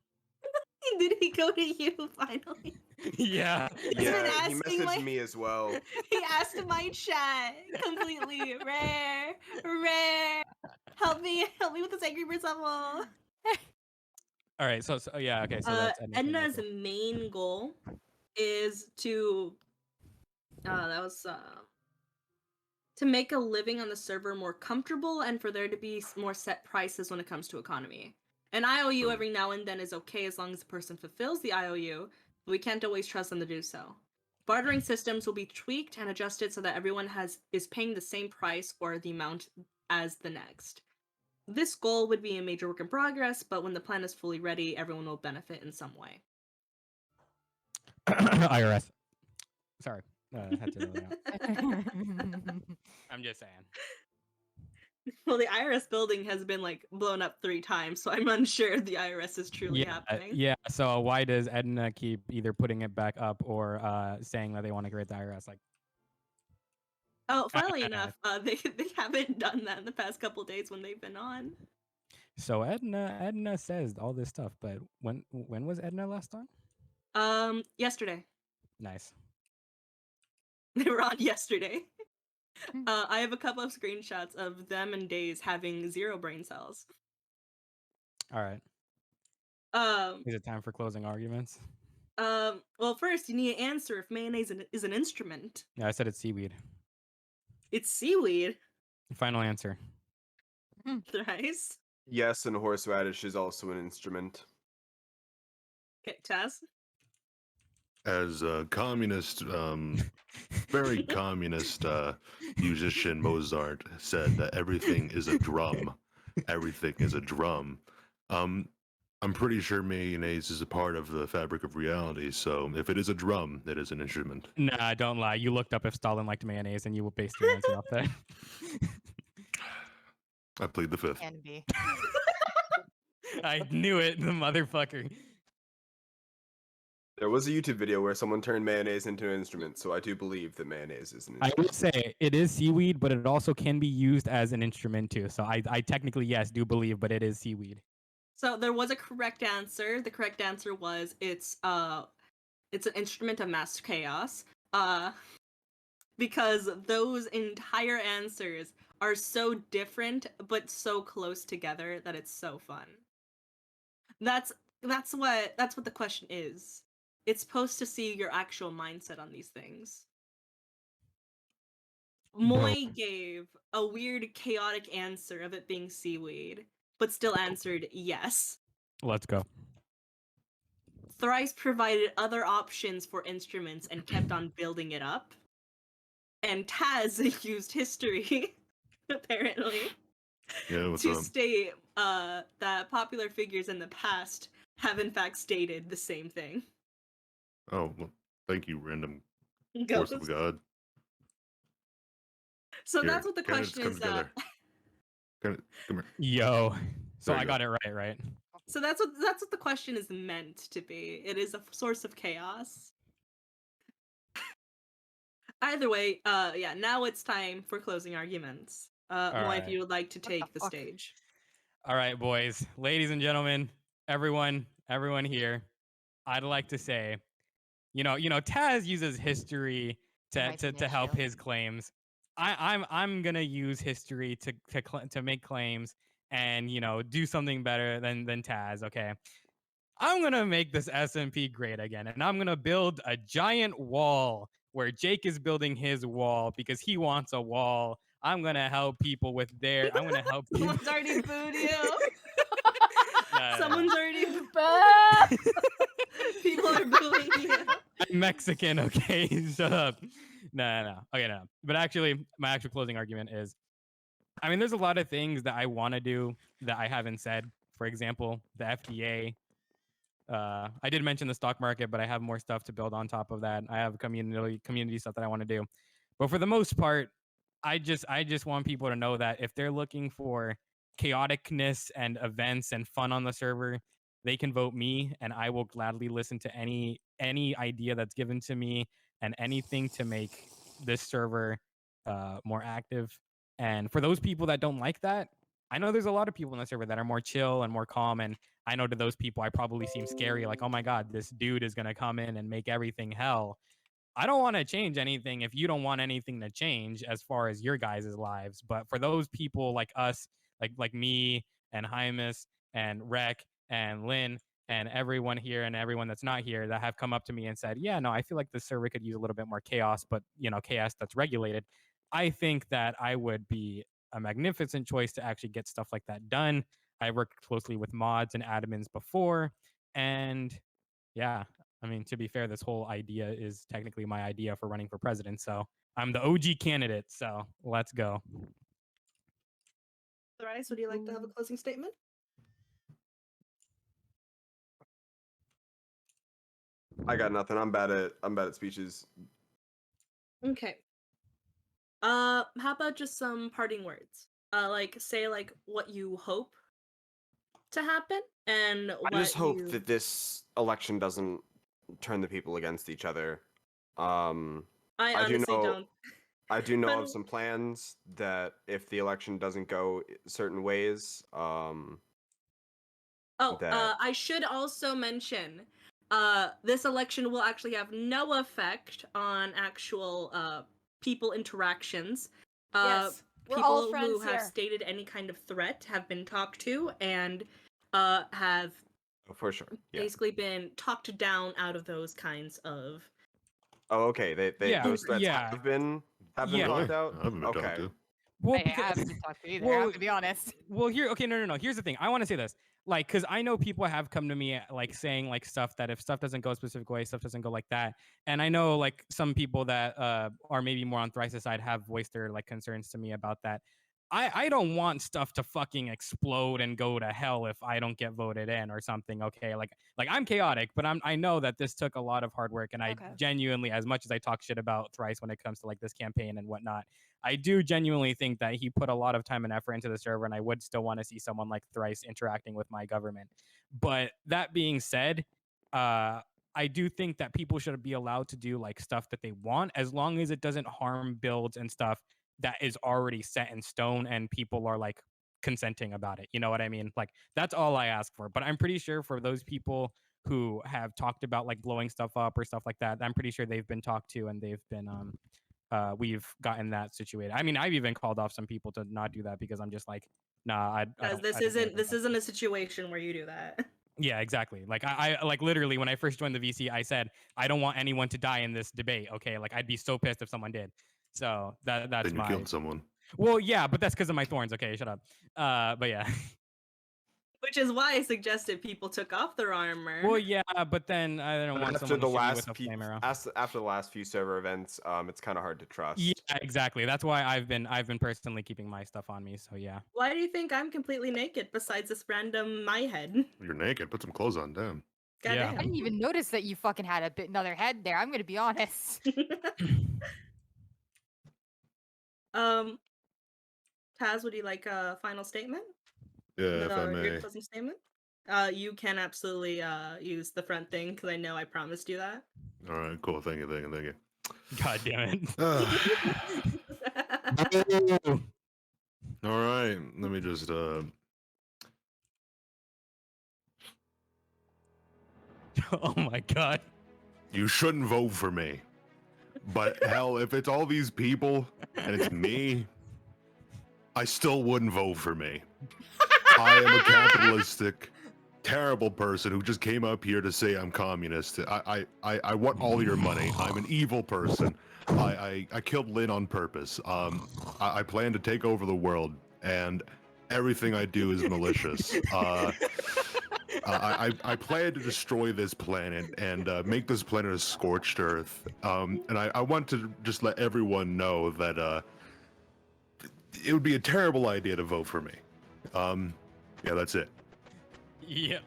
Did he go to you finally? Yeah. He's been Yeah, he asking messaged me as well. He asked my chat completely. Rare. Help me with this Angry Birds level. All right. So yeah. Okay. So that's Edna's main goal is to to make a living on the server more comfortable and for there to be more set prices when it comes to economy. An IOU every now and then is okay as long as the person fulfills the IOU, but we can't always trust them to do so. Bartering systems will be tweaked and adjusted so that everyone is paying the same price or the amount as the next. This goal would be a major work in progress, but when the plan is fully ready, everyone will benefit in some way. IRS. Sorry. Had to really out. I'm just saying. Well, the IRS building has been blown up 3 times, so I'm unsure the IRS is truly happening. Yeah. So why does Edna keep either putting it back up or saying that they want to create the IRS? Oh, funnily enough, they haven't done that in the past couple days when they've been on. So Edna says all this stuff, but when was Edna last on? Yesterday. Nice. They were on yesterday. I have a couple of screenshots of them and Days having 0 brain cells. All right. Is it time for closing arguments? Well, first you need to answer if mayonnaise is an instrument. Yeah, I said it's seaweed. It's seaweed. Final answer. Thrice. Yes, and horseradish is also an instrument. Okay, Taz. As a communist, very communist musician Mozart said that everything is a drum. Everything is a drum. I'm pretty sure mayonnaise is a part of the fabric of reality, so if it is a drum, it is an instrument. Nah, don't lie. You looked up if Stalin liked mayonnaise and you based your answer off that. I plead the fifth. Can be. I knew it, the motherfucker. There was a YouTube video where someone turned mayonnaise into an instrument, so I do believe that mayonnaise is an I instrument. would say it is seaweed, but it also can be used as an instrument too. So I technically, yes, do believe, but it is seaweed. So there was a correct answer. The correct answer was it's an instrument of mass chaos. Because those entire answers are so different but so close together that it's so fun. That's what the question is. It's supposed to see your actual mindset on these things. Moy gave a weird, chaotic answer of it being seaweed, but still answered yes. Let's go. Thrice provided other options for instruments and kept on building it up. And Taz used history apparently, Yeah, what's to up? state that popular figures in the past have in fact stated the same thing. Oh, well, thank you, random force Ghost. of God. So Here, that's what the candidates question come is. together. Come here. Yo. So There you I go. got it right, right? So that's what the question is meant to be. It is a source of chaos. Either way, yeah, now it's time for closing arguments. All Moy, if right. you would like to What the take the fuck? stage. All right, boys, ladies and gentlemen, everyone here. I'd like to say, Taz uses history There might be an to help issue. his claims. I'm gonna use history to make claims and do something better than Taz. Okay, I'm gonna make this SMP great again, and I'm gonna build a giant wall where Jake is building his wall because he wants a wall. I'm gonna help people with their. I'm gonna help people. Someone's already booed you. No. Someone's already. Bah! People are booing you. I'm Mexican, okay? Shut up. No. Okay, no. But actually, my actual closing argument is, I mean, there's a lot of things that I want to do that I haven't said. For example, the FDA. I did mention the stock market, but I have more stuff to build on top of that. I have community stuff that I want to do. But for the most part, I just want people to know that if they're looking for chaoticness and events and fun on the server, they can vote me, and I will gladly listen to any idea that's given to me and anything to make this server more active. And for those people that don't like that, I know there's a lot of people in the server that are more chill and more calm, and I know to those people I probably seem scary, like, oh my god, this dude is gonna come in and make everything hell. I don't want to change anything if you don't want anything to change as far as your guys' lives. But for those people like us, like me and Hymus and Rec and Lynn and everyone here and everyone that's not here that have come up to me and said, yeah, no, I feel like the server could use a little bit more chaos, but chaos that's regulated. I think that I would be a magnificent choice to actually get stuff like that done. I worked closely with mods and admins before, and yeah, I mean, to be fair, this whole idea is technically my idea for running for president. So I'm the OG candidate. So let's go. Thrice, would you like to have a closing statement? I got nothing. I'm bad at speeches. Okay. How about just some parting words? Say what you hope to happen and what I just hope you... that this election doesn't turn the people against each other. I I do honestly know- don't. I do know But- of some plans that if the election doesn't go certain ways, that- I should also mention, this election will actually have no effect on actual people interactions. Yes, we're all People friends who have here. stated any kind of threat have been talked to and have oh, for sure. Yeah. basically been talked down out of those kinds of... Oh, okay. They Yeah, those threats yeah. have been Yeah. talked out. I haven't been talked Okay. to. Well, I because haven't talked to either. I well, have to be honest. well, no. Here's the thing. I want to say this, like, because I know people have come to me like saying like stuff that if stuff doesn't go a specific way, stuff doesn't go like that. And I know like some people that are maybe more on Thrice's side have voiced their like concerns to me about that. I don't want stuff to fucking explode and go to hell if I don't get voted in or something. Okay, like I'm chaotic, but I know that this took a lot of hard work, and I Okay. genuinely, as much as I talk shit about Thrice when it comes to like this campaign and whatnot, I do genuinely think that he put a lot of time and effort into the server, and I would still want to see someone like Thrice interacting with my government. But that being said, I do think that people should be allowed to do like stuff that they want as long as it doesn't harm builds and stuff that is already set in stone and people are like consenting about it. You know what I mean? Like that's all I ask for. But I'm pretty sure for those people who have talked about like blowing stuff up or stuff like that, I'm pretty sure they've been talked to and they've been we've gotten that situated. I mean, I've even called off some people to not do that because I'm just like, nah, I Guys, don't, this I don't really isn't think that's- a situation where you do that. Yeah, exactly. Like I like literally when I first joined the VC, I said I don't want anyone to die in this debate. Okay, like I'd be so pissed if someone did. So that's Then you my. killed someone. Well, yeah, but that's because of my thorns. Okay, shut up. But yeah. Which is why I suggested people took off their armor. Well, yeah, but then I don't But want after someone the to shoot me last with a flame arrow. after the last few server events, it's kind of hard to trust. Yeah, exactly. That's why I've been personally keeping my stuff on me. So yeah. Why do you think I'm completely naked besides this random my head? You're naked. Put some clothes on. Damn. Yeah. I Goddamn. didn't even notice that you fucking had another head there. I'm gonna be honest. Taz, would you like a final statement? Yeah, if I Or your may. closing statement? You can absolutely use the front thing because I know I promised you that. All right, cool. Thank you, thank you, thank you. God damn it. All right, let me just Oh my god. You shouldn't vote for me. But hell, if it's all these people and it's me, I still wouldn't vote for me. I am a capitalistic, terrible person who just came up here to say I'm communist. I want all your money. I'm an evil person. I killed Lynn on purpose. I plan to take over the world, and everything I do is malicious. I plan to destroy this planet and make this planet a scorched earth. And I want to just let everyone know that it would be a terrible idea to vote for me. Yeah, that's it. Yep.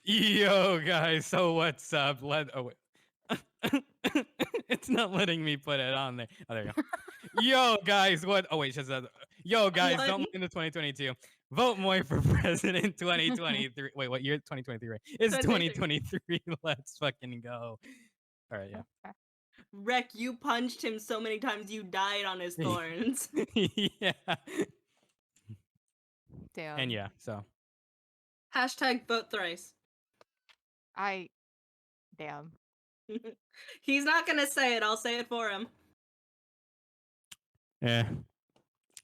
Yo, guys, so what's up? Oh, wait. It's not letting me put it on there. Oh, there you go. Yo, guys, what? Oh, wait, just yo, guys, don't mind the 2022. Vote more for president 2023. Wait, what year? 2023, right? It's 2023. Let's fucking go. All right, yeah. Rek, you punched him so many times you died on his thorns. Yeah. Damn. And yeah, so. Hashtag vote thrice. Damn. He's not gonna say it, I'll say it for him. Yeah.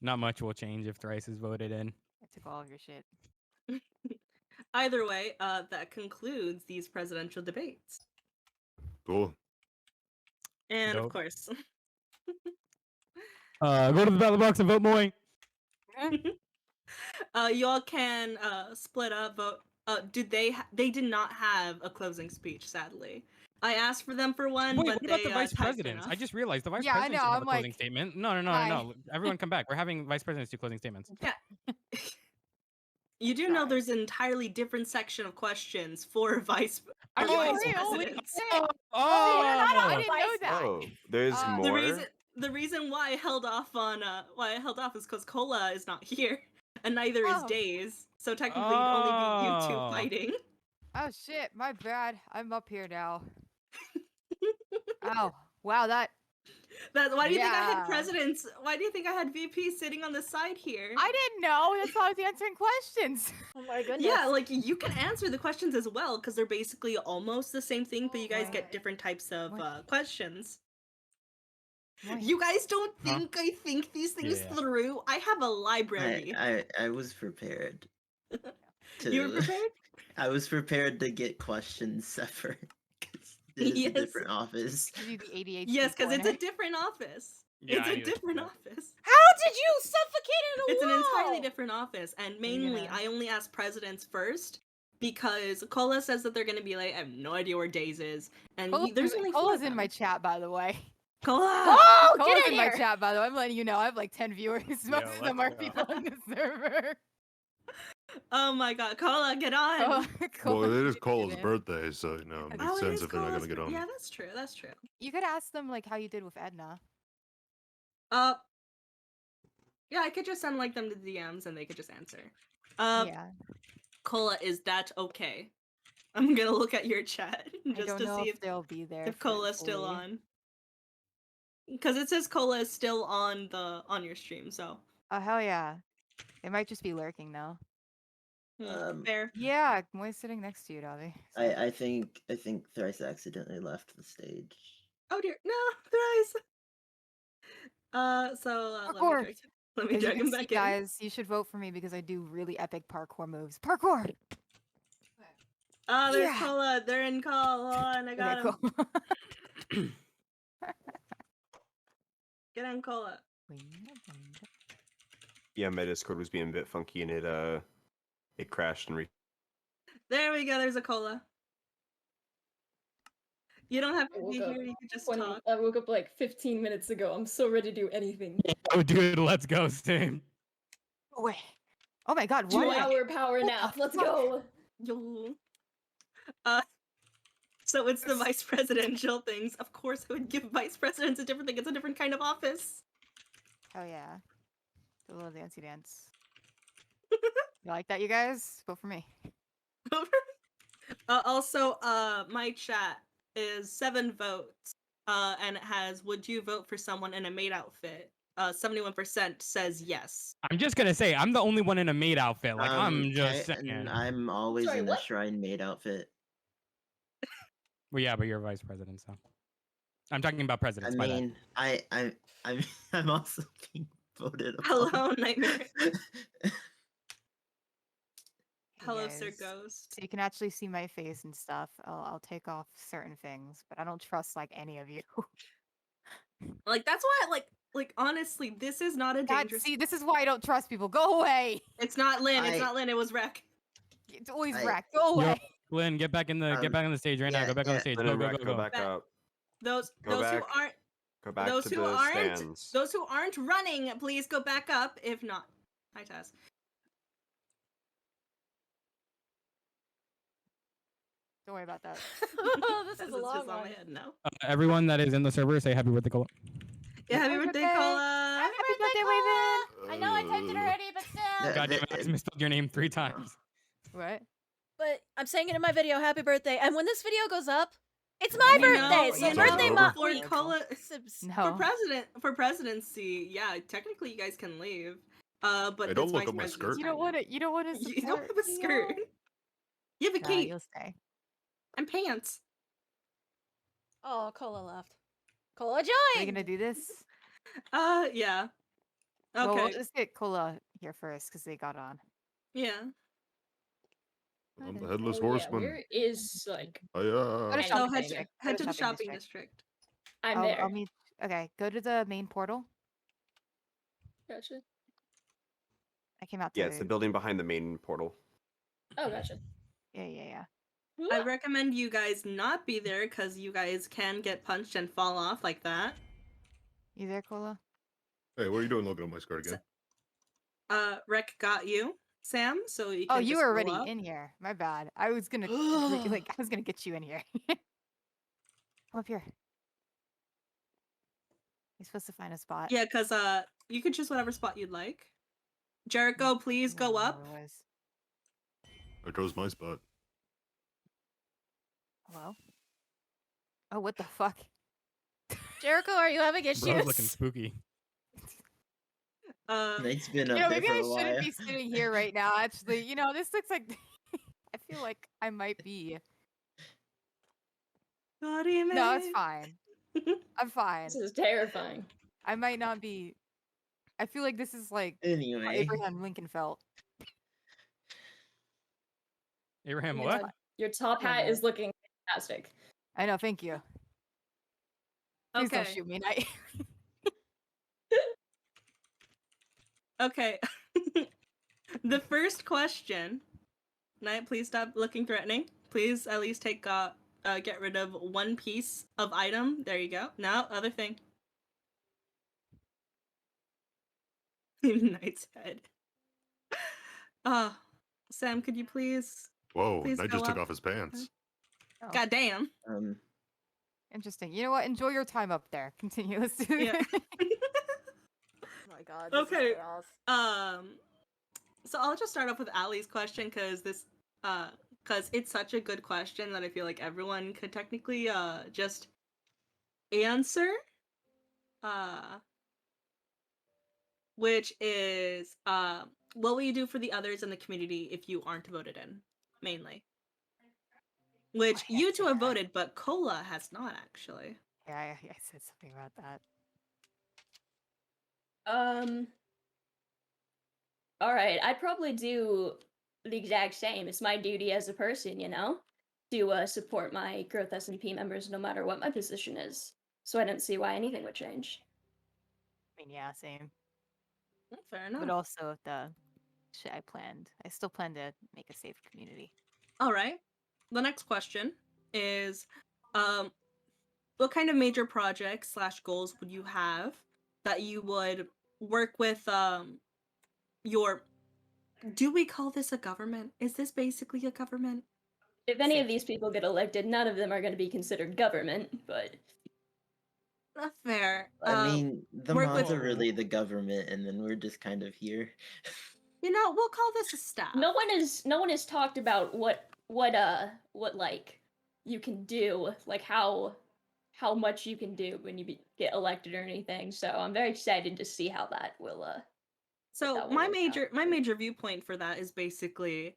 Not much will change if thrice is voted in. I took all of your shit. Either way, that concludes these presidential debates. Cool. And Dope. of course, Go to the ballot box and vote Moy. y'all can split up, vote. They did not have a closing speech, sadly. I asked for them for one, Wait, but what about they the vice typed presidents? enough. I just realized the vice Yeah, I presidents know, should have I'm a closing like, statement. No. hi. Everyone come back. We're having vice presidents do closing statements. Yeah. You do know there's an entirely different section of questions for vice Oh, vice real? presidents. I didn't know that. Oh, there's The more. The reason why I held off on is because Cola is not here, and neither is Oh. Days. So technically, it'd only be you two Oh. fighting. Oh shit, my bad. I'm up here now. Oh, wow, Why do you think I had Yeah. presidents? Why do you think I had VP sitting on the side here? I didn't know. That's why I was answering questions. Oh my goodness. Yeah, like you can answer the questions as well because they're basically almost the same thing, but you guys get What? different types of What? questions. What? You guys don't Huh? think I think these things Yeah. through? I have a library. I was prepared. You were prepared? I was prepared to get questions separate. 'Cause it is Yes. a different office. Give you the ADHD Yes, because it's a corner. different office. Yeah, It's I a knew that. different office. How did you suffocate in a It's an wall? entirely different office, and mainly Yeah. I only ask presidents first because Cola says that they're gonna be like, I have no idea where Days is, and there's only four Cola's of in my them. chat, by the way. Cola. Oh, Cola's get in in my here! chat, by the way. I'm letting you know. I have like 10 viewers. Most of them are let's go. people on the server. Oh my god, Cola, get on. Oh, Well, Cola's it is in Cola's there. birthday, so you know, it makes Oh, it sense is if they're not Cola's gonna get bir- on. Yeah, that's true. That's true. You could ask them like how you did with Edna. Yeah, I could just send like them to DMs and they could just answer. Yeah. Cola, is that okay? I'm gonna look at your chat I just don't to know see if they'll be there. if Cola's still fully. on. Because it says Cola is still on your stream, so Oh hell yeah. They might just be lurking though. fair. Yeah, Moy's sitting next to you, Dobby. So- I think Thrice accidentally left the stage. Oh dear, no, thrice. Parkour! Let me As you drag can him see, back in. guys, you should vote for me because I do really epic parkour moves. Parkour! Oh, there's Yeah. Cola. They're in call. Hold on, I got Okay, him. cool. Get on cola. Yeah, my Discord was being a bit funky and it crashed and There we go. There's a cola. You don't have I to woke be up here. You can just talk. I woke up like 15 minutes ago. I'm so ready to do anything. Oh, dude, let's go, Sam. Oh, wait. Oh my god, 2 what? hour power nap. Let's go. Yo. So it's the vice presidential things. Of course, I would give vice presidents a different thing. It's a different kind of office. Oh yeah. The little dancey dance. You like that, you guys? Vote for me. Also, my chat is 7 votes. And it has, would you vote for someone in a maid outfit? 71% says yes. I'm just gonna say I'm the only one in a maid outfit. Like I'm just and saying. I'm always Sorry, in a what? shrine maid outfit. Well, yeah, but you're vice president, so I'm talking about I presidents. my bad. mean, I'm also being voted upon. Hello, Nightmare. Hey, Hello, Sir guys. Ghost. So you can actually see my face and stuff. I'll take off certain things, but I don't trust like any of you. Like, that's why, like honestly, this is not a God, dangerous... see, this is why I don't trust people. Go away. It's not Lynn, it's I- not Lynn, it was Rec. It's always I- wrecked. Go Yo, away. Lynn, get back on the stage right now. yeah, Go back on the yeah. stage. Lynn Go, and go, Rec, go, go go. back up. Those Go who back. aren't Go back those to who the aren't stands. those who aren't running, please go back up. If not, hi Taz. Don't worry about that. This Taz is a long just on one. my head now. Everyone that is in the server, say happy birthday, Cola. Yeah, happy Happy birthday, birthday. Cola. Happy birthday, Raven! I know I typed it already, but still. God damn it, I misspelled your name 3 times. What? But I'm saying it in my video, happy birthday. And when this video goes up, it's my birthday. So you birthday know, month. for week. Cola No. for presidency, yeah, technically you guys can leave. But Hey, don't it's look vice at my president's skirt. You don't time want now. to. You don't want to support. You don't have a me, skirt. y'all? You have a Nah, cape you'll stay. and pants. Oh, Cola left. Cola Are you joined. gonna do this? Yeah. Well, Okay. we'll just get Cola here first because they got on. Yeah. I'm the headless Oh, yeah, horseman. where is like I, Go to And- So shopping head, district. Go head to the shopping district. district. I'm I'll, there. I'll meet. Okay, go to the main portal. Gotcha. I came out to. Yeah, it's the building behind the main portal. Oh, gotcha. Yeah. I recommend you guys not be there because you guys can get punched and fall off like that. You there, Cola? hey, what are you doing looking at my skirt again? Rec got you, Sam. So you Oh, can you just were go already up. in here. My bad. I was gonna like I was gonna get you in here. Come up here. You're supposed to find a spot. Yeah, because you can choose whatever spot you'd like. Jericho, please I go don't know up. where it was. I chose my spot. Hello? Oh, what the fuck? Jericho, are you having Bro's issues? looking spooky. Nate's been You up know, there maybe for I a shouldn't while. be sitting here right now. Actually, you know, this looks like I feel like I might be. No, it's fine. I'm fine. This is terrifying. I might not be. I feel like this is like how Anyway, Abraham Lincoln felt. Abraham, Oh my what? God, your top hat is looking fantastic. I know. Thank you. Please don't Okay. shoot me, Knight. Okay. The first question. Knight, please stop looking threatening. Please at least take get rid of one piece of item. There you go. Now, other thing. Knight's head. Sam, could you please? Whoa, Please Knight go just took up. off his pants. Oh, God damn. interesting. You know what? Enjoy your time up there. Continue. Let's do Yeah. it. Oh my god. This Okay. Is chaos. So I'll just start off with Allie's question because it's such a good question that I feel like everyone could technically just answer. Which is what will you do for the others in the community if you aren't voted in? Mainly. Which you two have voted, but Cola has not actually. Yeah, I said something about that. All right, I'd probably do the exact same. It's my duty as a person, you know? to support my GrowthSMP members no matter what my position is. So I don't see why anything would change. I mean, yeah, same. Fair enough. But also the shit I still plan to make a safe community. All right. The next question is, what kind of major projects / goals would you have that you would work with your? Do we call this a government? Is this basically a government? If any of these people get elected, none of them are going to be considered government, but Not fair. I mean, the work mods with- are really the government, and then we're just kind of here. we'll call this a staff. no one has talked about what like you can do, like how much you can do when you get elected or anything. So I'm very excited to see how that will So that will my work out. major viewpoint for that is basically,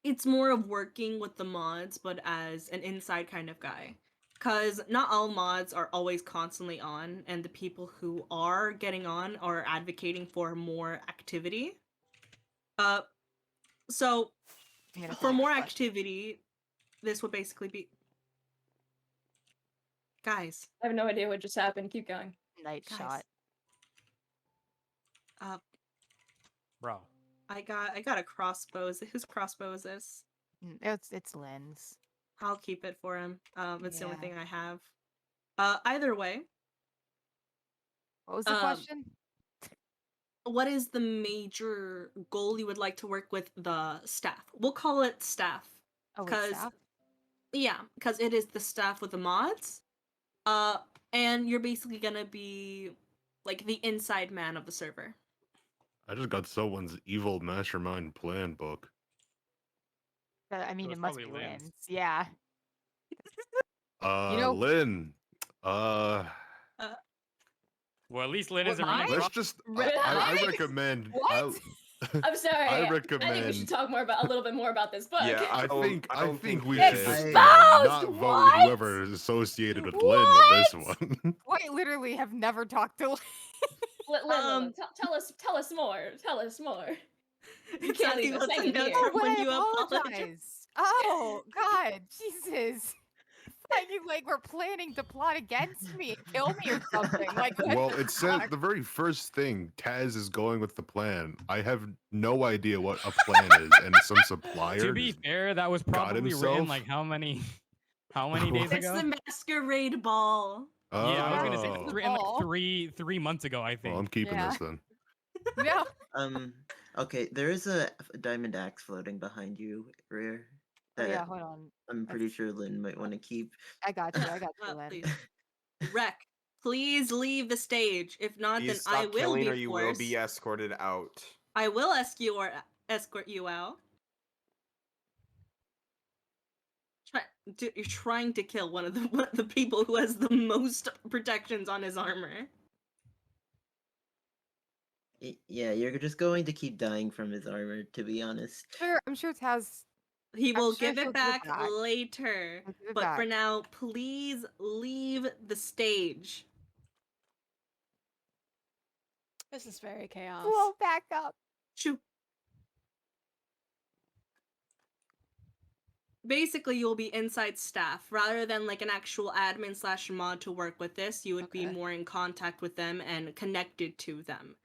it's more of working with the mods, but as an inside kind of guy. Because not all mods are always constantly on, and the people who are getting on are advocating for more activity. So I'm gonna for finish more the question. activity, this would basically be, guys, I have no idea what just happened. Keep going. Night guys. shot. Bro. I got a crossbow. Whose crossbow is this? It's Lynn's. I'll keep it for him. It's the only Yeah. thing I have. Either way, What was the Um, question? what is the major goal you would like to work with the staff? We'll call it staff. Oh, wait, 'cause- staff? Yeah, because it is the staff with the mods. And you're basically gonna be like the inside man of the server. I just got someone's evil mastermind plan book. I mean, So it it's must probably be Lynn's. Lynn's. Yeah. Uh, know- Lynn. Well, at least Lynn What, isn't running. mine? Let's just. I Really? recommend. What? I'm sorry. I I think we should recommend. talk a little bit more about this book. Yeah, I think. I I don't think think we that should is- just Exposed! not vote What? whoever is associated with Lynn with this one. Quite literally have never talked to Lynn. Lynn, tell us more. Tell us more. You can't Exactly leave us what the hanging notes here. are Oh, when I you apologize. apologize. Oh, God. Jesus. Like we're planning to plot against me and kill me or something. Like, what Well, the it said fuck? the very first thing. Taz is going with the plan. I have no idea what a plan is, and some supplier. To be just- fair, that was got probably written himself. like how many days It's ago? the masquerade ball. Yeah, I was gonna Oh. say Ball. three months ago, I think. Well, I'm keeping Yeah. this then. No. Okay, there is a diamond axe floating behind you, Rare. Oh, That yeah, hold on. I'm pretty sure Lynn might want to keep. I got you, Lynn. Please. Rec, please leave the stage. If not, Please then stop I will killing be or you will forced. be escorted out. I will escort you out. You're trying to kill one of the people who has the most protections on his armor. Yeah, you're just going to keep dying from his armor, to be honest. Sure, I'm sure Taz. He I'm will sure give he'll it back later. He'll give it But for back. now, please leave the stage. This is very chaos. Blow back up. Shoo. Basically, you'll be inside staff rather than like an actual admin / mod to work with this. You would be Okay. more in contact with them and connected to them.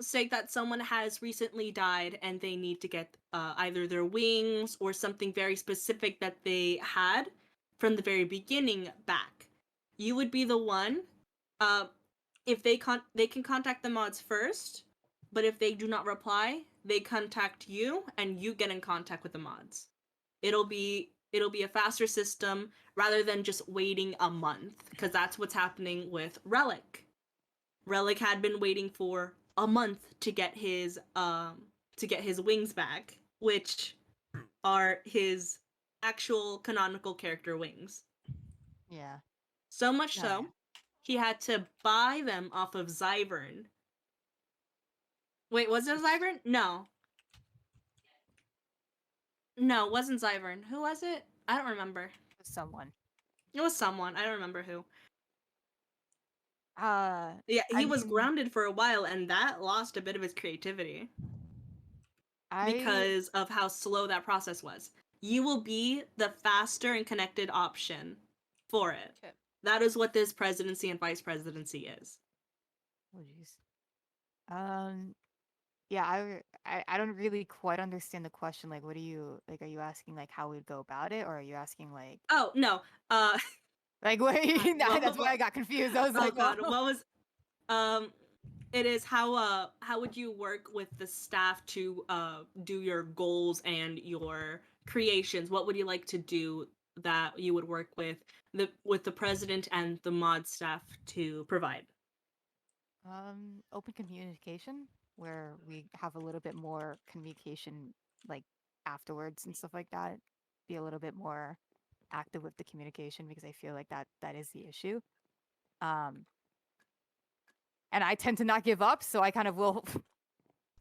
Say that someone has recently died and they need to get either their wings or something very specific that they had from the very beginning back. You would be the one. If they can contact the mods first, but if they do not reply, they contact you and you get in contact with the mods. It'll be a faster system rather than just waiting a month, because that's what's happening with Relic. Relic had been waiting for a month to get his wings back, which are his actual canonical character wings. Yeah. So much Yeah, so, yeah. he had to buy them off of Zyvern. Wait, was it Zyvern? No. No, it wasn't Zyvern. Who was it? I don't remember. Someone. It was someone. I don't remember who. I Yeah, he was mean- grounded for a while, and that lost a bit of his creativity. because of how slow that process was. You will be the faster and connected option for it. Okay. That is what this presidency and vice presidency is. Oh jeez. Yeah, I don't really quite understand the question. Like, what are you like? Are you asking like how we'd go about it, or are you asking like Oh no. like what? That's why well- I got confused. I was Oh like, god, oh. what was it is how would you work with the staff to do your goals and your creations? What would you like to do that you would work with the president and the mod staff to provide? Open communication where we have a little bit more communication like afterwards and stuff like that. Be a little bit more active with the communication because I feel like that is the issue. And I tend to not give up, so I kind of will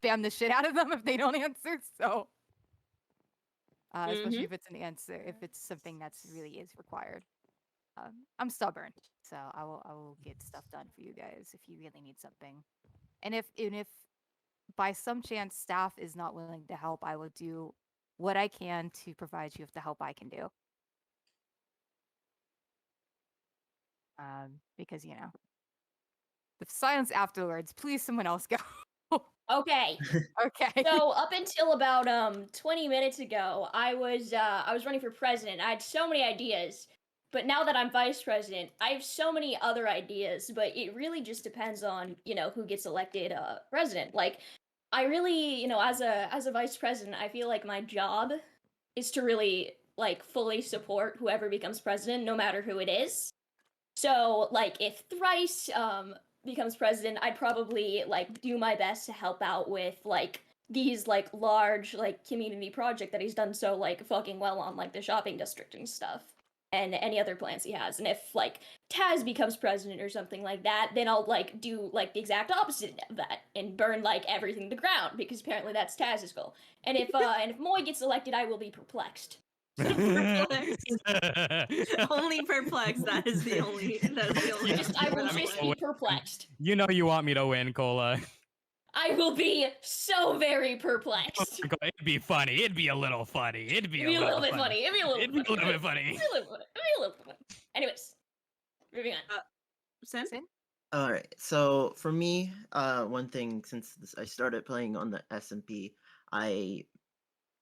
spam the shit out of them if they don't answer. So, especially if it's an answer, if it's something that's really is required. I'm stubborn, so I will get stuff done for you guys if you really need something. And if by some chance staff is not willing to help, I will do what I can to provide you with the help I can do. Because the silence afterwards. Please, someone else go. Okay. Okay. So up until about 20 minutes ago, I was running for president. I had so many ideas. But now that I'm vice president, I have so many other ideas, but it really just depends on, who gets elected president. Like I really, as a vice president, I feel like my job is to really like fully support whoever becomes president, no matter who it is. So, like, if Thrice becomes president, I'd probably like do my best to help out with like these like large like community project that he's done so like fucking well on like the shopping district and stuff, and any other plans he has. And if like Taz becomes president or something like that, then I'll like do like the exact opposite of that and burn like everything to the ground because apparently that's Taz's goal. And if Moy gets elected, I will be perplexed. Perplexed. Only perplexed. That is the only. I will just be perplexed. You know you want me to win, Cola. I will be so very perplexed. It'd be funny. It'd be a little funny. It'd be It'd be a little bit funny. It'd be a little It'd be a little bit funny. It'd be a little bit funny. Anyways, moving on. Sin? All right. So for me, one thing since I started playing on the SMP, I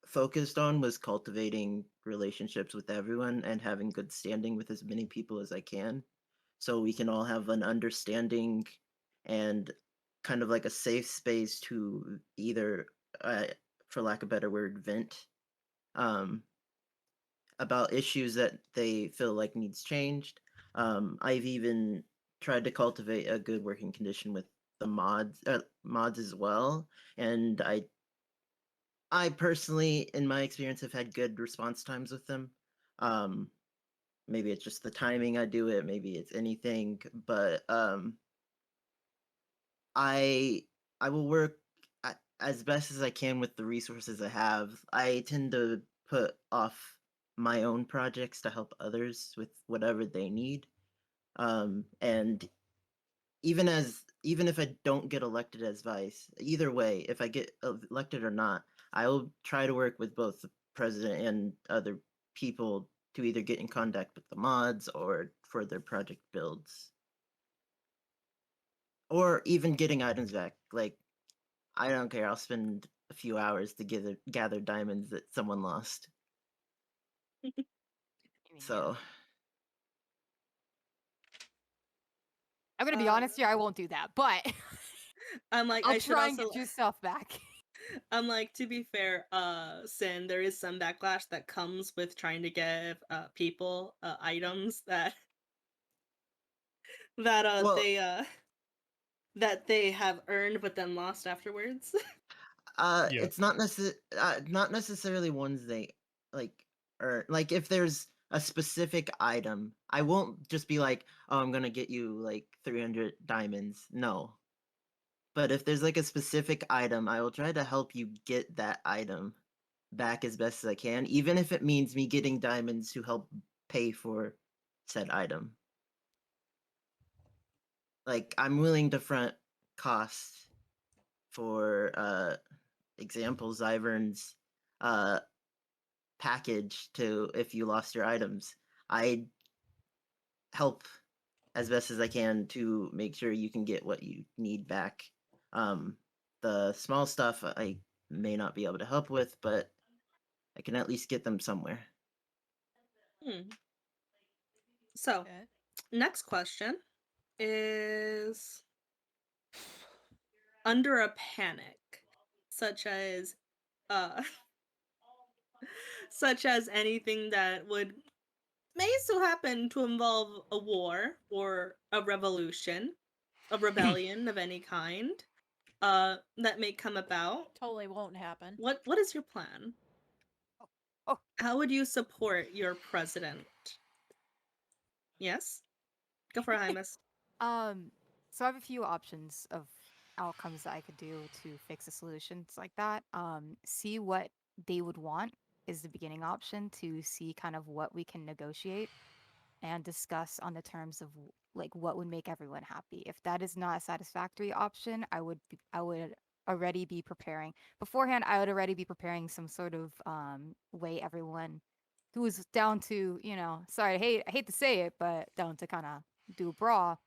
focused on was cultivating relationships with everyone and having good standing with as many people as I can, so we can all have an understanding and kind of like a safe space to either, for lack of a better word, vent about issues that they feel like needs changed. I've even tried to cultivate a good working condition with the mods as well, and I personally, in my experience, have had good response times with them. Maybe it's just the timing I do it, maybe it's anything, but I will work as best as I can with the resources I have. I tend to put off my own projects to help others with whatever they need. And even if I don't get elected as vice, either way, if I get elected or not, I will try to work with both the president and other people to either get in contact with the mods or for their project builds. Or even getting items back. Like, I don't care, I'll spend a few hours to gather diamonds that someone lost. So I'm gonna be honest here. I won't do that, but I'm like, I'll I should try and also. get your stuff back. I'm like, to be fair, Sin, there is some backlash that comes with trying to give people items that Well- that they have earned but then lost afterwards. Yeah. It's not necessarily ones they like, or like if there's a specific item, I won't just be like, oh, I'm gonna get you like 300 diamonds. No. But if there's like a specific item, I will try to help you get that item back as best as I can, even if it means me getting diamonds to help pay for said item. Like, I'm willing to front costs for example, Zyvern's uh, package to if you lost your items. I help as best as I can to make sure you can get what you need back. The small stuff I may not be able to help with, but I can at least get them somewhere. So, Okay. next question is under a panic, such as such as anything that would may still happen to involve a war or a revolution, a rebellion of any kind, that may come about. Totally won't happen. What is your plan? Oh. How would you support your president? Yes? Go for it, Hymus. So I have a few options of outcomes that I could do to fix a solutions like that. See what they would want is the beginning option to see kind of what we can negotiate and discuss on the terms of like what would make everyone happy. If that is not a satisfactory option, I would already be preparing beforehand. I would already be preparing some sort of way everyone who is down to, sorry, I hate to say it, but down to kind of do a brawl,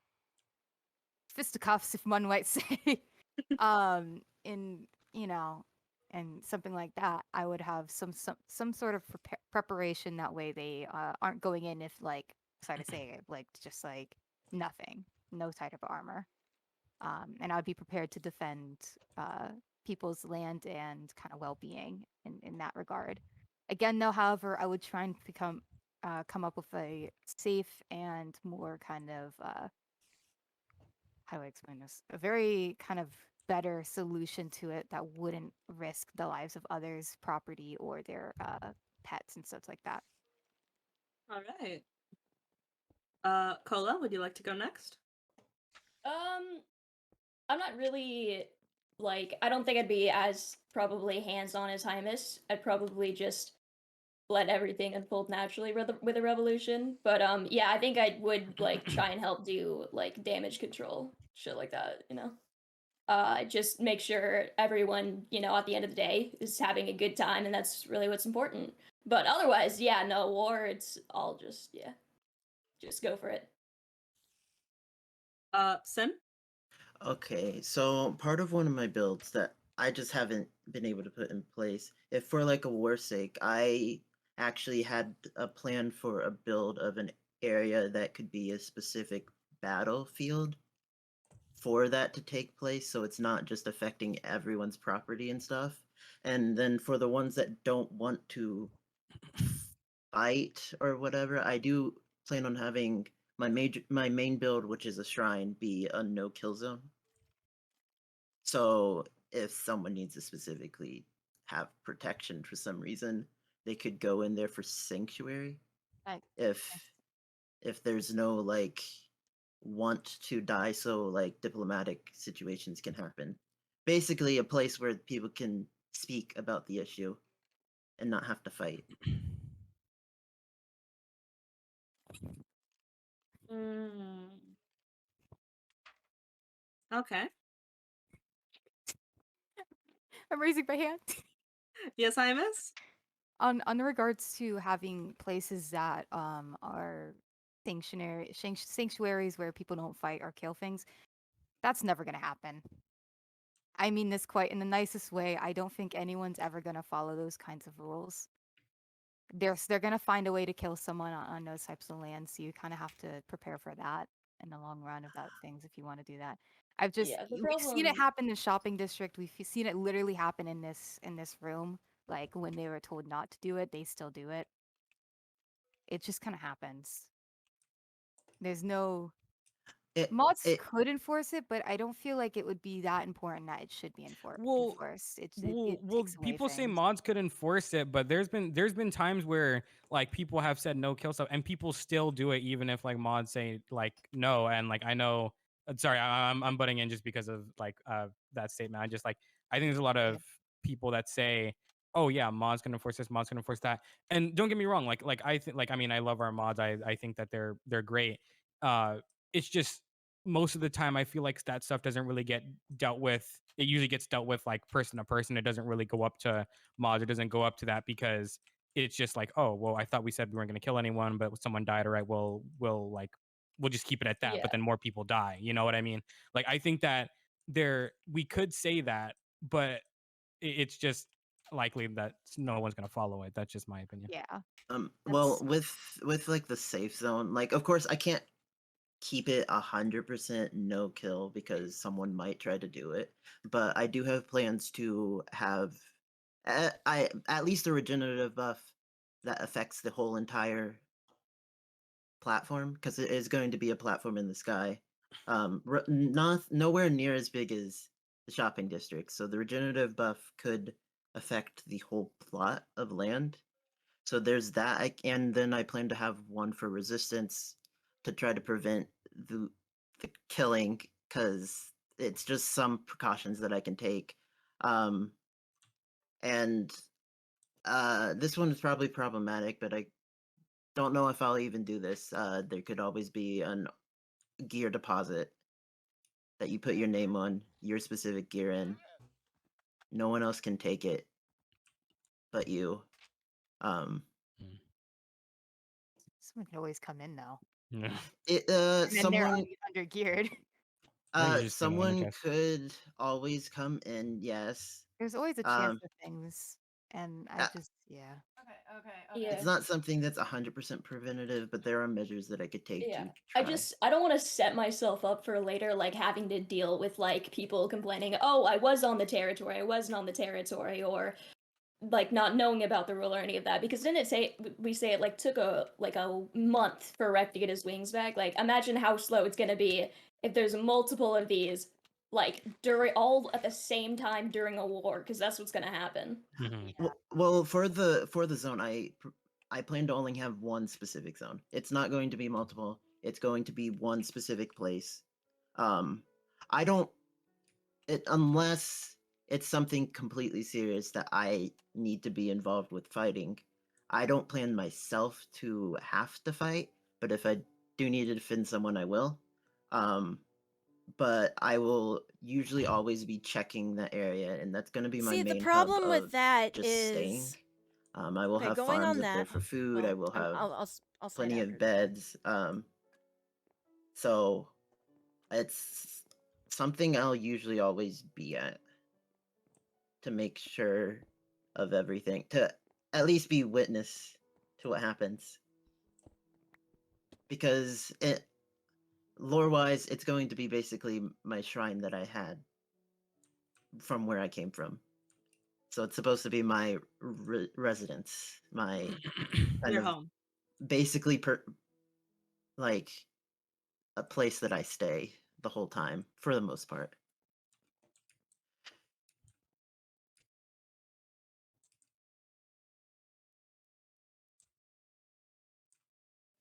fisticuffs, if one might say, in and something like that. I would have some sort of preparation that way they aren't going in if like sorry to say it, like just like nothing, no type of armor, and I would be prepared to defend people's land and kind of well-being in that regard. Again, though, however, I would try and come up with a safe and more kind of how do I explain this? A very kind of better solution to it that wouldn't risk the lives of others' property or their pets and stuff like that. All right. Cola, would you like to go next? I'm not really like I don't think I'd be as probably hands-on as Hymus. I'd probably just let everything unfold naturally with a revolution. But yeah, I think I would like try and help do like damage control, shit like that, just make sure everyone, at the end of the day is having a good time, and that's really what's important. But otherwise, yeah, no war, it's all just go for it. Sim? Okay, so part of one of my builds that I just haven't been able to put in place, if for like a war's sake, I actually had a plan for a build of an area that could be a specific battlefield for that to take place, so it's not just affecting everyone's property and stuff. And then for the ones that don't want to fight or whatever, I do plan on having my main build, which is a shrine, be a no kill zone. So if someone needs to specifically have protection for some reason, they could go in there for sanctuary. Right. If there's no like want to die, so like diplomatic situations can happen. Basically a place where people can speak about the issue and not have to fight. Okay. I'm raising my hand. Yes, Hymus? On the regards to having places that are sanctuaries where people don't fight or kill things, that's never gonna happen. I mean this quite in the nicest way. I don't think anyone's ever gonna follow those kinds of rules. They're gonna find a way to kill someone on those types of lands, so you kind of have to prepare for that in the long run about things if you want to do that. Yeah, the We've seen it problem. happen in shopping district. We've seen it literally happen in this room. Like when they were told not to do it, they still do it. It just kind of happens. There's no mods It could enforce it, but I don't feel like it would be that important that it should be Well, enforced. It Well, takes away people say things. mods could enforce it, but there's been times where like people have said no kill stuff, and people still do it even if like mods say like no. And like I know, sorry, I'm butting in just because of like that statement. I think there's a lot of people that say, oh yeah, mods can enforce this, mods can enforce that. And don't get me wrong, like I think like I mean I love our mods. I think that they're great. It's just most of the time I feel like that stuff doesn't really get dealt with it usually gets dealt with like person to person. It doesn't really go up to mods. It doesn't go up to that because it's just like, oh, well, I thought we said we weren't going to kill anyone, but someone died. All right, well, we'll just keep it at that. Yeah. But then more people die. You know what I mean? Like, I think that we could say that, but it's just likely that no one's going to follow it. That's just my opinion. Yeah. Well, That's- with like the safe zone, like of course I can't keep it 100% no kill because someone might try to do it, but I do have plans to have at least a regenerative buff that affects the whole entire platform because it is going to be a platform in the sky. Not nowhere near as big as the shopping district, so the regenerative buff could affect the whole plot of land. So there's that, and then I plan to have one for resistance to try to prevent the killing, because it's just some precautions that I can take. And this one is probably problematic, but I don't know if I'll even do this. There could always be an gear deposit that you put your name on, your specific gear in. No one else can take it but you. Someone could always come in now. Yeah. It And then they're someone under geared. Then you just do it on the someone test. could always come in, yes. There's always a chance Um, for things, and uh, I just Yeah. It's not something that's 100% preventative, but there are measures that I could take Yeah. to try. I don't want to set myself up for later, like having to deal with like people complaining, oh, I was on the territory, I wasn't on the territory, or like not knowing about the rule or any of that. Because didn't it say we say it like took a month for Rec to get his wings back? Like imagine how slow it's gonna be if there's multiple of these like during all at the same time during a war, because that's what's gonna happen. Mhm. Well, for the zone, I plan to only have one specific zone. It's not going to be multiple. It's going to be one specific place. I don't unless it's something completely serious that I need to be involved with fighting. I don't plan myself to have to fight, but if I do need to defend someone, I will. But I will usually always be checking the area, and that's going to be my See, main the problem hub with of that just staying. is I will okay. have Going farms on up there that, for food. well, I will have I'll say plenty it of after. beds. So it's something I'll usually always be at to make sure of everything, to at least be witness to what happens. Because lore wise, it's going to be basically my shrine that I had from where I came from. So it's supposed to be my residence, my kind Your of home. basically like a place that I stay the whole time for the most part.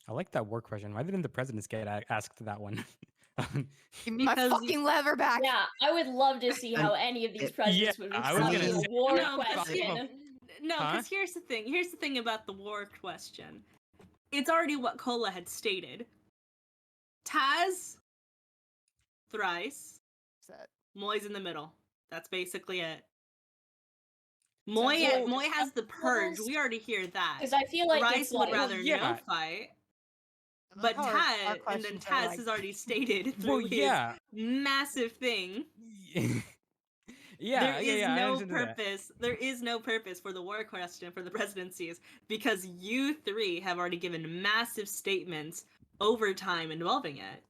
I like that war question. Why didn't the presidents get asked that one? give me my Because fucking lever back. Yeah, I would love to see how I'm- any of these it- presidents would I was respond gonna to a say, war no, but question. no, Huh? because here's the thing. Here's the thing about the war question. It's already what Cola had stated. Taz, thrice, Set. Moy's in the middle. That's basically it. So Moy, it's Moy has the purge. levels? We already hear that. Because I feel like Rice it's would like rather yeah. no fight. I love But how our Taz, and then questions are Taz like- has already stated Well, through yeah. his massive thing. Yeah, There yeah, is yeah. I no understand that. purpose. There is no purpose for the war question for the presidencies because you three have already given massive statements over time involving it.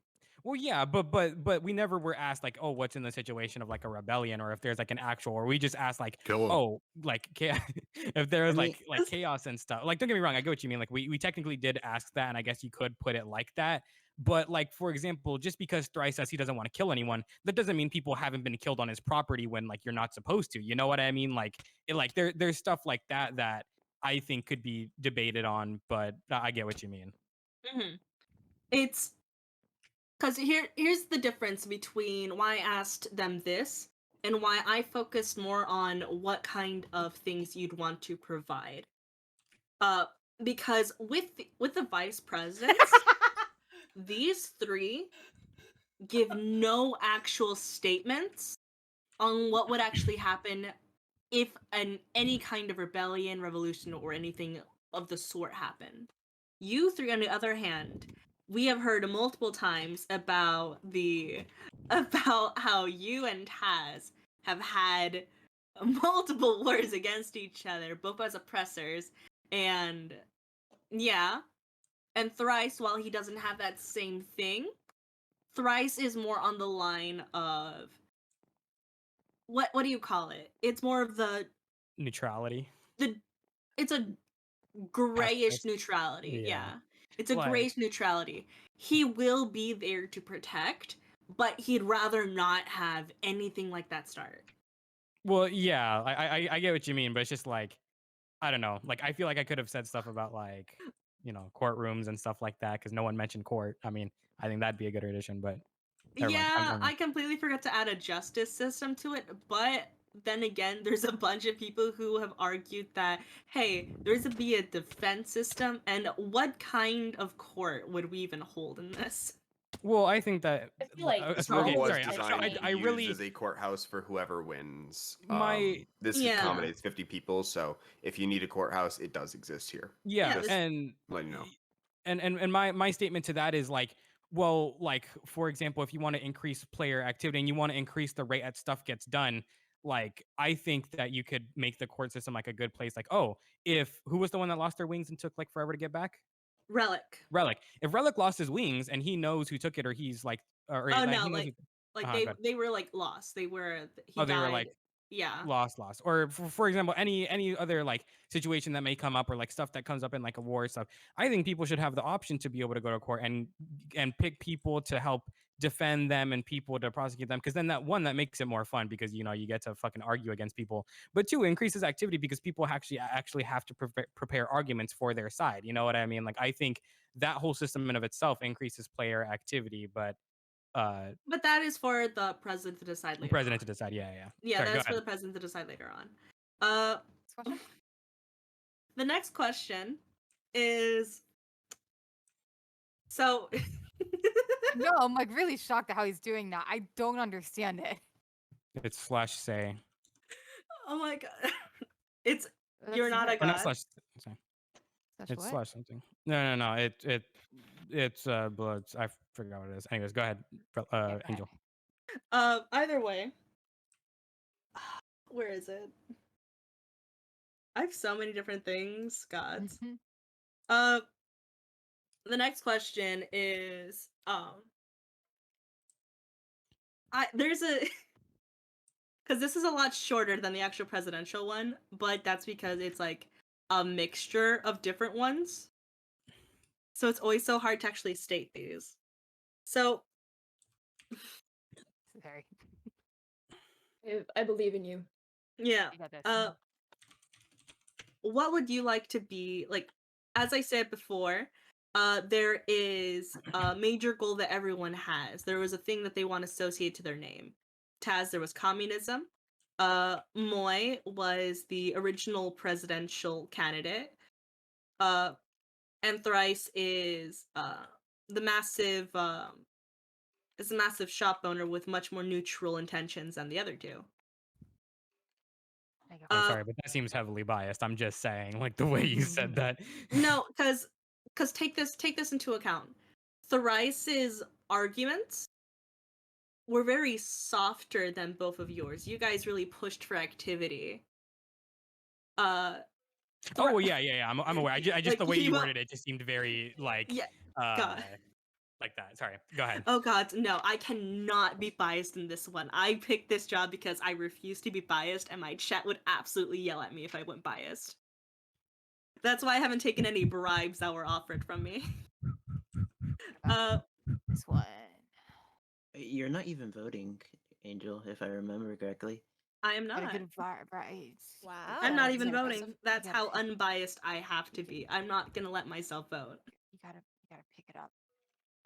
Well, yeah, but we never were asked like, oh, what's in the situation of like a rebellion, or if there's like an actual, or we just asked like, Kill 'em. oh, like if there was I mean, like chaos and stuff. Like, don't get me wrong, I get what you mean. Like, we technically did ask that, and I guess you could put it like that. But like, for example, just because Thrice says he doesn't want to kill anyone, that doesn't mean people haven't been killed on his property when like you're not supposed to. You know what I mean? Like, there's stuff like that that I think could be debated on. But I get what you mean. Mm-hmm. It's because here's the difference between why I asked them this and why I focused more on what kind of things you'd want to provide. Because with the vice presidents, these three give no actual statements on what would actually happen if any kind of rebellion, revolution, or anything of the sort happened. You three, on the other hand, we have heard multiple times about how you and Taz have had multiple wars against each other, both as oppressors, and yeah. And Thrice, while he doesn't have that same thing, Thrice is more on the line of what do you call it? It's more of Neutrality. it's a grayish Pacifist. neutrality. Yeah. Yeah. It's a Like- grayish neutrality. He will be there to protect, but he'd rather not have anything like that start. Well, yeah, I get what you mean, but it's just like, I don't know. Like, I feel like I could have said stuff about like, courtrooms and stuff like that because no one mentioned court. I mean, I think that'd be a good addition, but never mind. Yeah, I completely forgot to add a justice system to it, but then again, there's a bunch of people who have argued that, hey, there's to be a defense system, and what kind of court would we even hold in this? Well, I think that I feel like This Okay, rule was sorry, designed to be I used really as a courthouse for whoever wins. My- This Yeah. accommodates 50 people, so if you need a courthouse, it does exist here. yeah, this- and Let you know. and my statement to that is like, well, like for example, if you want to increase player activity and you want to increase the rate at stuff gets done, like I think that you could make the court system like a good place. Like, oh, if who was the one that lost their wings and took like forever to get back? Relic. Relic. If Relic lost his wings and he knows who took it, or he's like, or Oh he no, knows like who- like Uh-huh, go ahead. they were like lost. They were he Oh, they were died. like Yeah. lost, or for example, any other like situation that may come up, or like stuff that comes up in like a war stuff. I think people should have the option to be able to go to court and pick people to help defend them and people to prosecute them, because then that makes it more fun because you get to fucking argue against people, but two, increases activity because people actually have to prepare arguments for their side. You know what I mean? Like I think that whole system in of itself increases player activity, but But that is for the president to decide the later. president to on. decide. Yeah. Yeah, Sorry, go that's for ahead. the president to decide later on. Next question? The next question is so No, I'm like really shocked at how he's doing that. I don't understand it. It's /say. oh my god. It's That's You're not a it. Or not god. /. That's It's what? /something. No. It's bloods. I forgot what it is. Anyways, go ahead, Yeah, go ahead. Angel. Either way. Where is it? I have so many different things, gods. Mhm. The next question is there's a because this is a lot shorter than the actual presidential one, but that's because it's like a mixture of different ones. So it's always so hard to actually state these. So Sorry. I believe in you. yeah. You got this. What would you like to be like? As I said before, there is a major goal that everyone has. There was a thing that they want to associate to their name. Taz, there was communism. Moy was the original presidential candidate. And Thrice is the massive is a massive shop owner with much more neutral intentions than the other two. There you go. I'm sorry, but that seems heavily biased. I'm just saying, like the way you said that. No, because take this into account. Thrice's arguments were very softer than both of yours. You guys really pushed for activity. Oh well, yeah. I'm aware. I just Like, the way he you will- worded it just seemed very like Yeah, God. like that. Sorry, go ahead. Oh god, no, I cannot be biased in this one. I picked this job because I refuse to be biased, and my chat would absolutely yell at me if I went biased. That's why I haven't taken any bribes that were offered from me. This one. You're not even voting, Angel, if I remember correctly. I am Got a not. good right. Wow. I'm not Yeah, even yeah, voting. awesome. That's You how gotta pick- unbiased I have to be. I'm not gonna let myself vote. You gotta pick it up.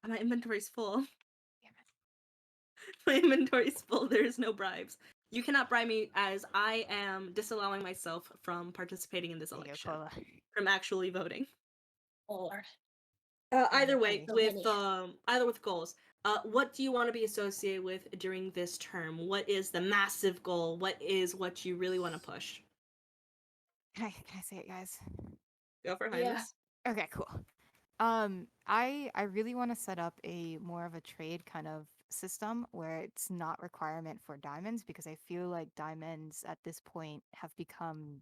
My inventory's full. Damn it. My inventory's full. There is no bribes. You cannot bribe me, as I am disallowing myself from participating in this There you go, election, Cola. from actually voting. Oh Lord. Either way, So with many. either with goals, What do you want to be associated with during this term? What is the massive goal? What is what you really want to push? Can I say it, guys? Go for Yeah. Highness. Okay, cool. I really want to set up a more of a trade kind of system where it's not requirement for diamonds, because I feel like diamonds at this point have become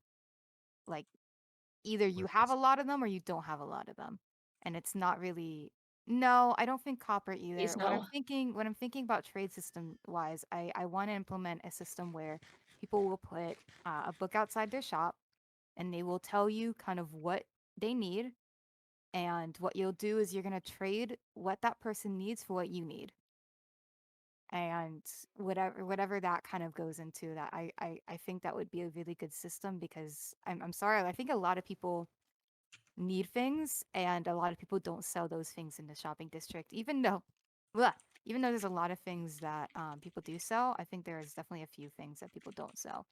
like either you have a lot of them or you don't have a lot of them, and it's not really. No, I don't think copper either. Please no. When I'm thinking about trade system wise, I want to implement a system where people will put a book outside their shop, and they will tell you kind of what they need, and what you'll do is you're going to trade what that person needs for what you need, and whatever that kind of goes into that. I think that would be a really good system, because I'm sorry, I think a lot of people need things, and a lot of people don't sell those things in the shopping district, even though blah, even though there's a lot of things that people do sell. I think there's definitely a few things that people don't sell,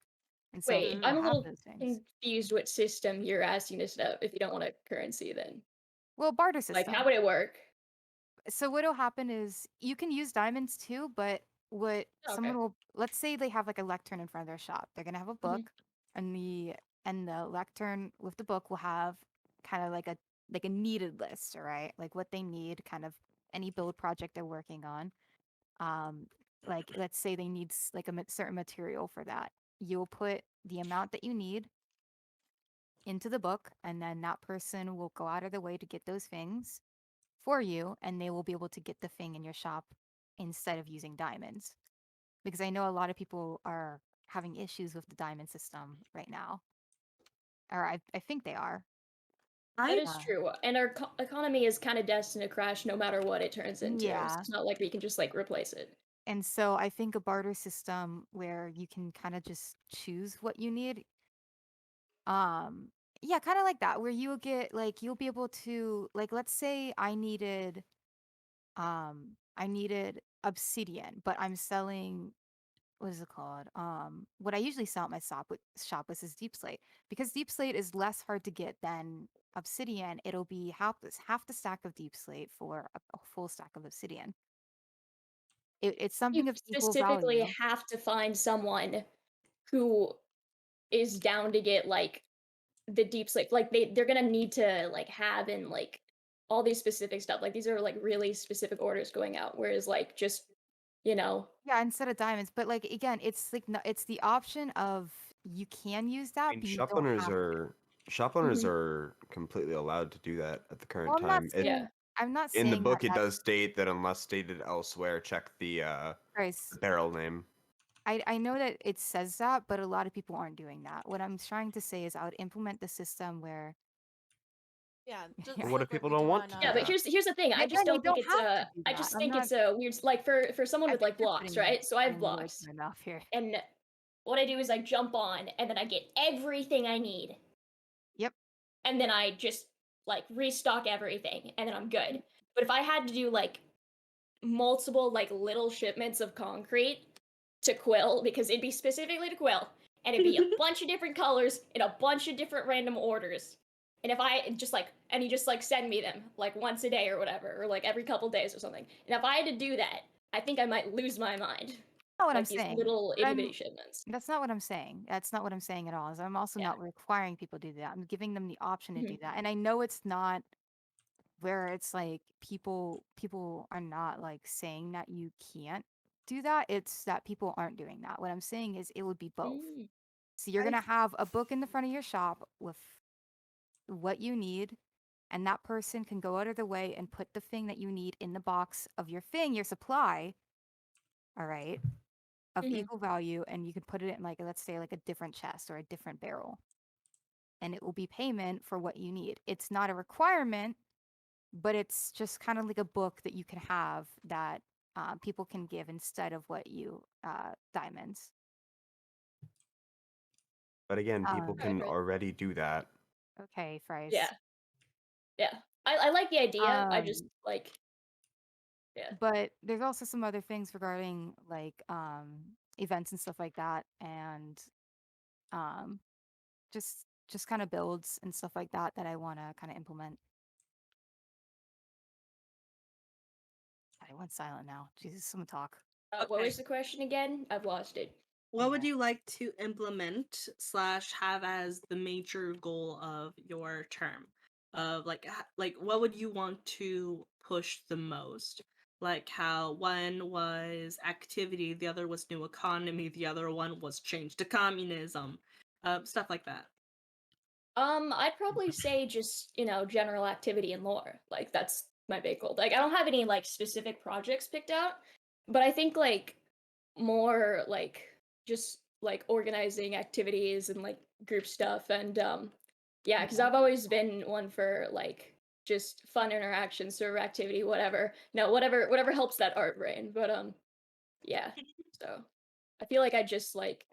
and so Wait, people I'm a have little those things. confused what system you're asking to set up if you don't want a currency then. Well, barter Like, system. how would it work? So what'll happen is you can use diamonds too, but what Oh, someone okay. will, let's say they have like a lectern in front of their shop. They're gonna have a book, Mhm. and the lectern with the book will have kind of like a needed list, all right? Like what they need, kind of any build project they're working on. Um, like let's say they need like a certain material for that. You'll put the amount that you need into the book, and then that person will go out of their way to get those things for you, and they will be able to get the thing in your shop instead of using diamonds. Because I know a lot of people are having issues with the diamond system right now. Or I think they are. That I is true. And our economy is kind of destined to crash no matter what it turns into. So Yeah. it's not like we can just like replace it. And so I think a barter system where you can kind of just choose what you need. Yeah, kind of like that, where you'll get like you'll be able to, like, let's say I needed obsidian, but I'm selling, what is it called? What I usually sell at my shop is deep slate, because deep slate is less hard to get than obsidian. It'll be half the stack of deep slate for a full stack of obsidian. It's You something of equal specifically value. have to find someone who is down to get like the deep slate. Like they're gonna need to like have in like all these specific stuff. Like these are like really specific orders going out. Whereas like just Yeah, instead of diamonds, but like again, it's like no, it's the option of you can use I that, mean, but you don't have to. shop owners Mhm. are completely allowed to do that at the Well, current time. Yeah. I'm not In the saying that book, it that's does state that unless stated elsewhere, check the price. barrel name. I know that it says that, but a lot of people aren't doing that. What I'm trying to say is I would implement the system where Yeah, just But yeah. what like if people we don't do want on to Yeah, do but that? here's the thing. I just Again, you don't think don't it's have to do I that. just think it's a weird like for someone I with think like you're blocks, right? So I have putting words blocks. in my mouth here. And what I do is I jump on and then I get everything I need. Yep. And then I just like restock everything and then I'm good. But if I had to do like multiple like little shipments of concrete to Quill, because it'd be specifically to Quill, and it'd be a bunch of different colors in a bunch of different random orders. And if I just like, and you just like send me them like once a day or whatever, or like every couple days or something. And if I had to do that, I think I might lose my mind. Not what I'm Like these saying. little But itty bitty shipments. that's not what I'm saying. That's not what I'm saying at all. Is I'm also Yeah. not requiring people to do that. I'm giving them the option to do Mhm. that. And I know it's not where it's like people are not like saying that you can't do that. It's that people aren't doing that. What I'm saying is it would be both. Mm. So you're I gonna have a book in the front of your shop with what you need, and that person can go out of their way and put the thing that you need in the box of your thing, your supply, all right, of Mhm. equal value, and you can put it in, like, let's say like a different chest or a different barrel, and it will be payment for what you need. It's not a requirement, but it's just kind of like a book that you can have that people can give instead of what you diamonds. But again, people Right, can right. already do that. Okay, fries. Yeah. Yeah. I like the idea. I just Um, like yeah. but there's also some other things regarding like events and stuff like that, and um just kind of builds and stuff like that that I want to kind of implement. I want Everyone's silent now. Jesus, someone talk. What Okay. was the question again? I've lost it. What would Yeah. you like to implement / have as the major goal of your term? Of like what would you want to push the most? Like how one was activity, the other was new economy, the other one was change to communism, stuff like that. I'd probably say just, general activity and lore. Like that's my big goal. Like I don't have any like specific projects picked out, but I think like more like just like organizing activities and like group stuff and yeah, because I've always been one for like just fun interaction, server activity, whatever. No, whatever helps that art brain. But yeah. So I feel like I just like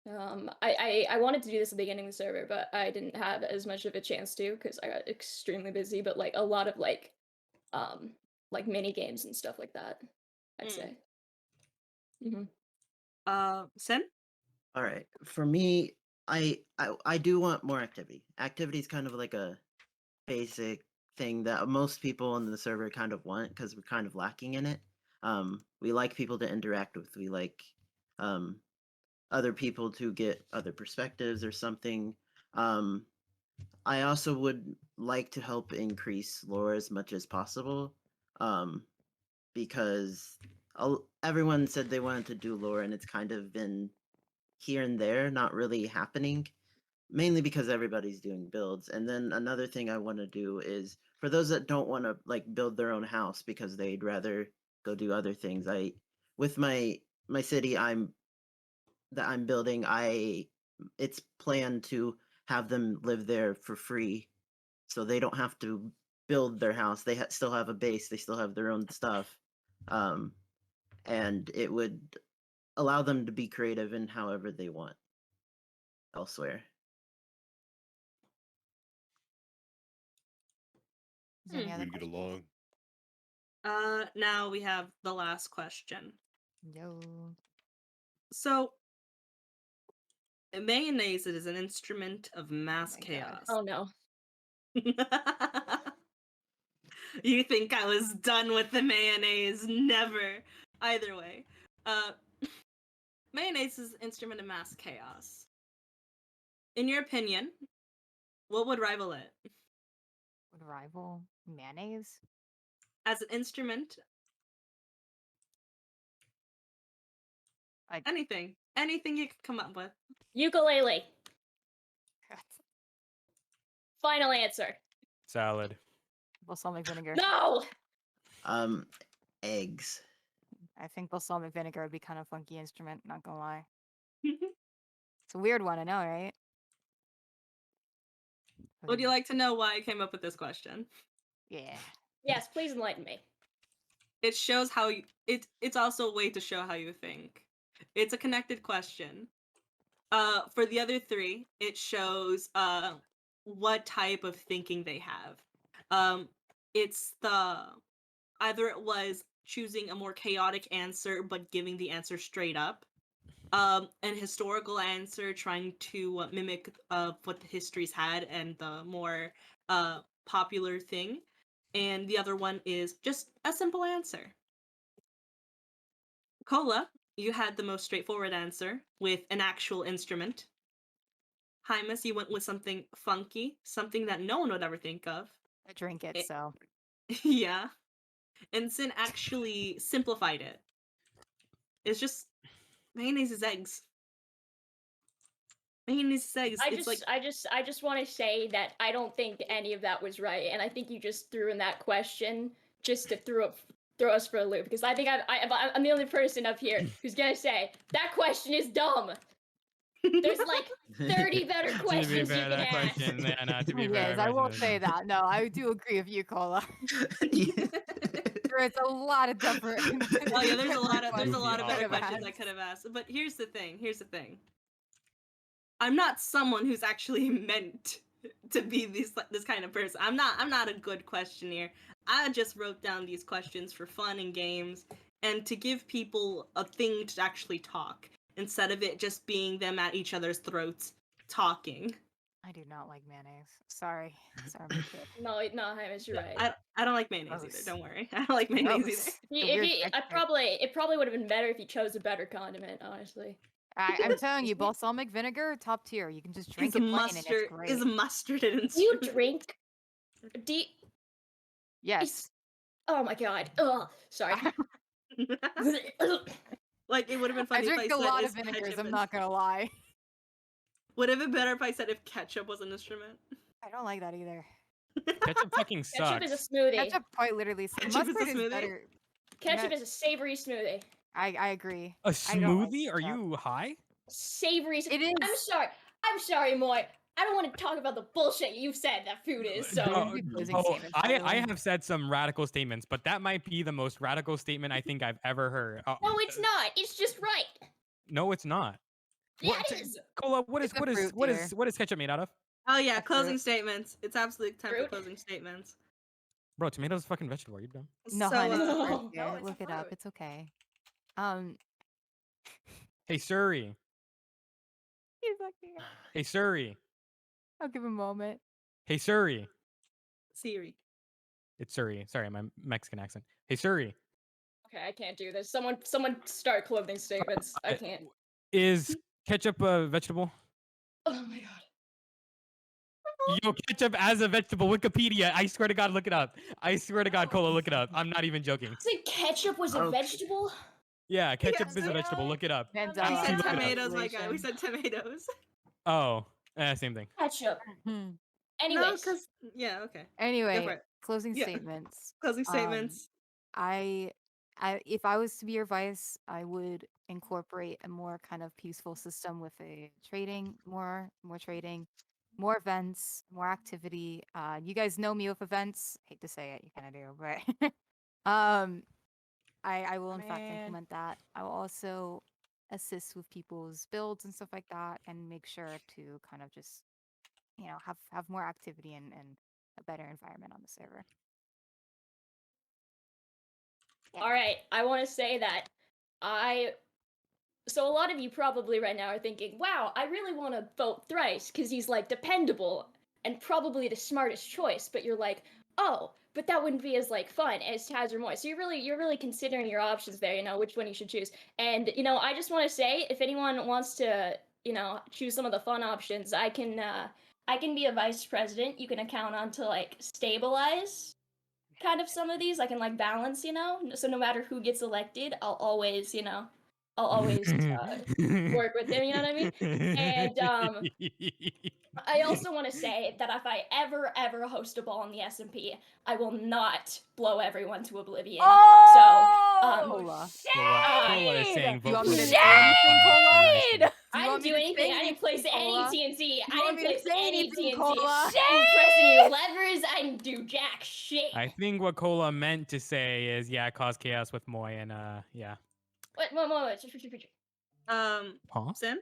I wanted to do this at the beginning of the server, but I didn't have as much of a chance to because I got extremely busy. But like a lot of like mini games and stuff like that, I'd say. Sen? All right. For me, I do want more activity. Activity is kind of like a basic thing that most people on the server kind of want because we're kind of lacking in it. We like people to interact with. We like other people to get other perspectives or something. I also would like to help increase lore as much as possible, because everyone said they wanted to do lore, and it's kind of been here and there, not really happening, mainly because everybody's doing builds. And then another thing I want to do is for those that don't want to like build their own house because they'd rather go do other things. With my city I'm building, it's planned to have them live there for free, so they don't have to build their house. They still have a base. They still have their own stuff, and it would allow them to be creative in however they want elsewhere. Is there any other We'd get questions? along. Now we have the last question. No. So mayonnaise is an instrument of mass my God. chaos. Oh no. You think I was done with the mayonnaise? Never. Either way. Mayonnaise is an instrument of mass chaos. In your opinion, what would rival it? Would rival mayonnaise? As an instrument? Anything. Anything you could come up with. Ukulele. Final answer. Salad. Balsamic vinegar. No. Eggs. I think balsamic vinegar would be kind of funky instrument, not gonna lie. It's a weird one, I know, right? Would you like to know why I came up with this question? Yeah. Yes, please enlighten me. It shows how you, it's also a way to show how you think. It's a connected question. For the other three, it shows what type of thinking they have. It's either it was choosing a more chaotic answer but giving the answer straight up, an historical answer trying to mimic what the histories had and the more popular thing, and the other one is just a simple answer. Cola, you had the most straightforward answer with an actual instrument. Hymus, you went with something funky, something that no one would ever think of. I drink it, It- so. Yeah. And Sin actually simplified it. It's just mayonnaise is eggs. Mayonnaise is eggs. I just want to say that I don't think any of that was right, and I think you just threw in that question just to throw us for a loop, because I think I'm the only person up here who's gonna say that question is dumb. There's like 30 better To questions be you fair, can that ask. question, yeah, no, to be Yes, fair, I will question say is- that. No, I do agree with you, Cola. Yeah. There's a lot of different. Oh yeah, there's a lot of questions better I could've questions I could have asked. But here's the thing. I'm not someone who's actually meant to be this kind of person. I'm not a good questionnaire. I just wrote down these questions for fun and games and to give people a thing to actually talk instead of it just being them at each other's throats talking. I do not like mayonnaise. Sorry. Sorry, my kid. No, Hamish, you're right. I don't like mayonnaise either. Gross. Don't worry. I don't like mayonnaise either. Gross. If The you, weird it texture. probably would have been better if you chose a better condiment, honestly. I'm telling you, balsamic vinegar, top tier. You can just drink Is it plain and it's mustard great. is mustard an Do you instrument? drink? Do you, Yes. oh my god. Ugh. Sorry. Like it would have been I funny if drink I a said lot is of vinegars, ketchup I'm an- not gonna lie. Would it have been better if I said if ketchup was an instrument? I don't like that either. Ketchup fucking Ketchup is a sucks. smoothie. Ketchup quite literally Ketchup is a mustard is smoothie? better. Ketchup Nut- is a savory smoothie. I agree. A I don't like smoothie? Are ketchup. you high? Savory. It is. I'm sorry, Moy. I don't want to talk about the bullshit you've said that food is. So No, Give me closing oh, statements, by the I way. have said some radical statements, but that might be the most radical statement I think I've ever heard. no, it's not. It's just right. No, it's not. Yeah, What, it is. Cola, what is It's a what is fruit, what dear. is what is ketchup made out of? Oh yeah, A closing fruit. statements. It's absolutely time for Fruit? closing statements. Bro, tomato's a fucking vegetable. Are you dumb? No, So, hon, it's a No. fruit. dear. No, it's a Look it up. fruit. It's okay. Hey Surrey. He's like, yeah. Hey Surrey. I'll give him a moment. Hey Surrey. Siri. It's Surrey. Sorry, my Mexican accent. Hey Surrey. Okay, I can't do this. Someone start clothing statements. I can't. Is ketchup a vegetable? Oh my god. Yo, ketchup as a vegetable. Wikipedia. I swear to God, look it up. I swear to God, Cola, look it up. I'm not even joking. Said ketchup was a Okay. vegetable? Yeah, ketchup Yes, is a I vegetable. Look it up. Mandela We Actually, said look it up. tomatoes, my guy. We calculation. said tomatoes. Oh, same thing. Ketchup. Hmm. No, Anyways. because yeah, okay. Anyway, it. closing Yeah. statements. Closing statements. If I was to be your vice, I would incorporate a more kind of peaceful system with a trading, more trading, more events, more activity. You guys know me with events. Hate to say it, you kind of do, but I will in fact Man. implement that. I will also assist with people's builds and stuff like that, and make sure to kind of just have more activity and a better environment on the server. Yeah. All right, I want to say that so a lot of you probably right now are thinking, wow, I really want to vote Thrice because he's like dependable and probably the smartest choice. But you're like, oh, but that wouldn't be as like fun as Taz or Moy. So you're really considering your options there, which one you should choose. And I just want to say, if anyone wants to, choose some of the fun options, I can be a vice president. You can count on to like stabilize kind of some of these. I can like balance, so no matter who gets elected, I'll always work with him, you know what I mean? And I also want to say that if I ever host a ball in the SMP, I will not blow everyone to oblivion. Cola. Cola is saying Do you vote want for me to me. say anything, Cola? I didn't do anything. I didn't place any TNT. I want didn't me to place say any anything, TNT. Cola? I didn't press any levers. I didn't do jack shit. I think what Cola meant to say is, yeah, cause chaos with Moy and yeah. Wait. Huh? Sim?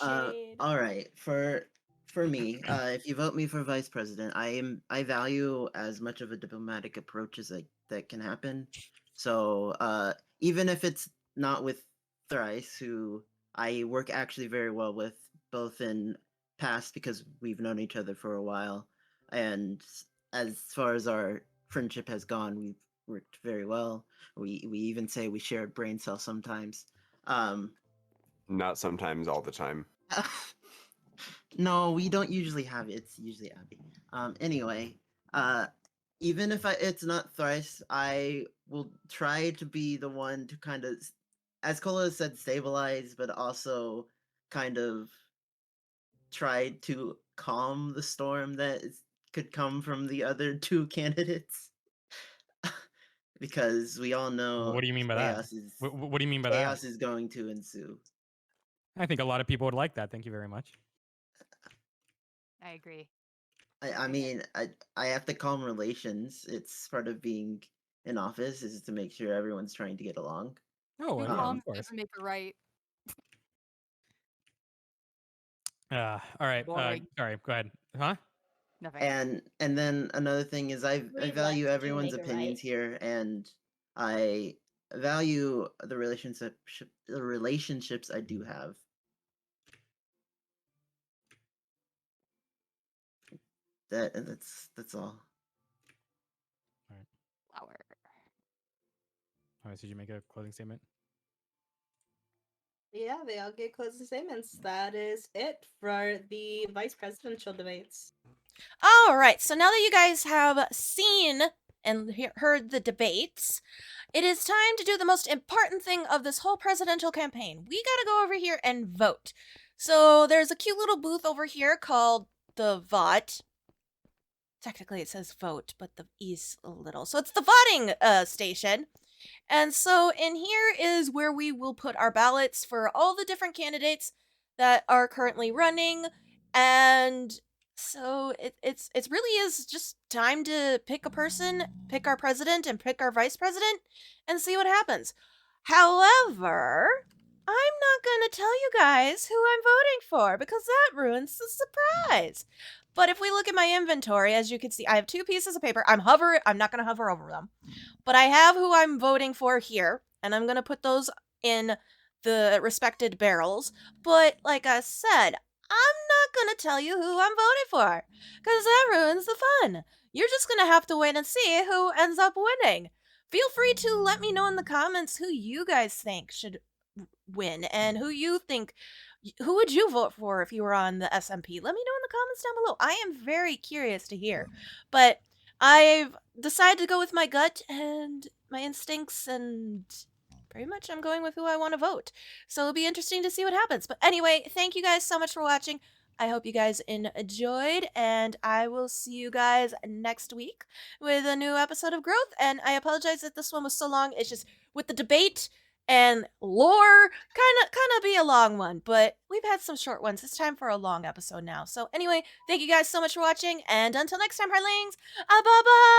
Shade. All right. For me, if you vote me for vice president, I value as much of a diplomatic approach as that can happen. So even if it's not with Thrice, who I work actually very well with, both in past because we've known each other for a while, and as far as our friendship has gone, we've worked very well. We even say we share a brain cell sometimes. Not sometimes, all the time. No, we don't usually have it. It's usually Abby. Anyway, even if it's not Thrice, I will try to be the one to kind of, as Cola said, stabilize, but also kind of try to calm the storm that could come from the other two candidates. Because we all know What do you mean by that? chaos is What do you mean by chaos that? is going to ensue. I think a lot of people would like that. Thank you very much. I agree. I mean, I have to calm relations. It's part of being in office is to make sure everyone's trying to get along. Oh, Two yeah, wrongs of course. doesn't make a right. All right. Boring. Sorry. Go ahead. Huh? Nothing. And then another thing is I Three value left do everyone's make a opinions right. here, and I value the relationships I do have. That's all. Flower. All right, so did you make a closing statement? Yeah, they all get closing statements. That is it for the vice presidential debates. All right, so now that you guys have seen and heard the debates, it is time to do the most important thing of this whole presidential campaign. We gotta go over here and vote. So there's a cute little booth over here called the VOT. Technically it says vote, but the E's a little. So it's the voting station. And so in here is where we will put our ballots for all the different candidates that are currently running. And so it's really is just time to pick a person, pick our president and pick our vice president and see what happens. However, I'm not going to tell you guys who I'm voting for because that ruins the surprise. But if we look at my inventory, as you can see, I have 2 pieces of paper. I'm not going to hover over them. But I have who I'm voting for here, and I'm going to put those in the respected barrels. But like I said, I'm not going to tell you who I'm voting for, because that ruins the fun. You're just going to have to wait and see who ends up winning. Feel free to let me know in the comments who you guys think should win, and who would you vote for if you were on the SMP? Let me know in the comments down below. I am very curious to hear. But I've decided to go with my gut and my instincts, and pretty much I'm going with who I want to vote. So it'll be interesting to see what happens. But anyway, thank you guys so much for watching. I hope you guys enjoyed, and I will see you guys next week with a new episode of Growth. And I apologize that this one was so long. It's just with the debate and lore, kind of be a long one, but we've had some short ones. It's time for a long episode now. So anyway, thank you guys so much for watching, and until next time, Heartlings, bye-bye!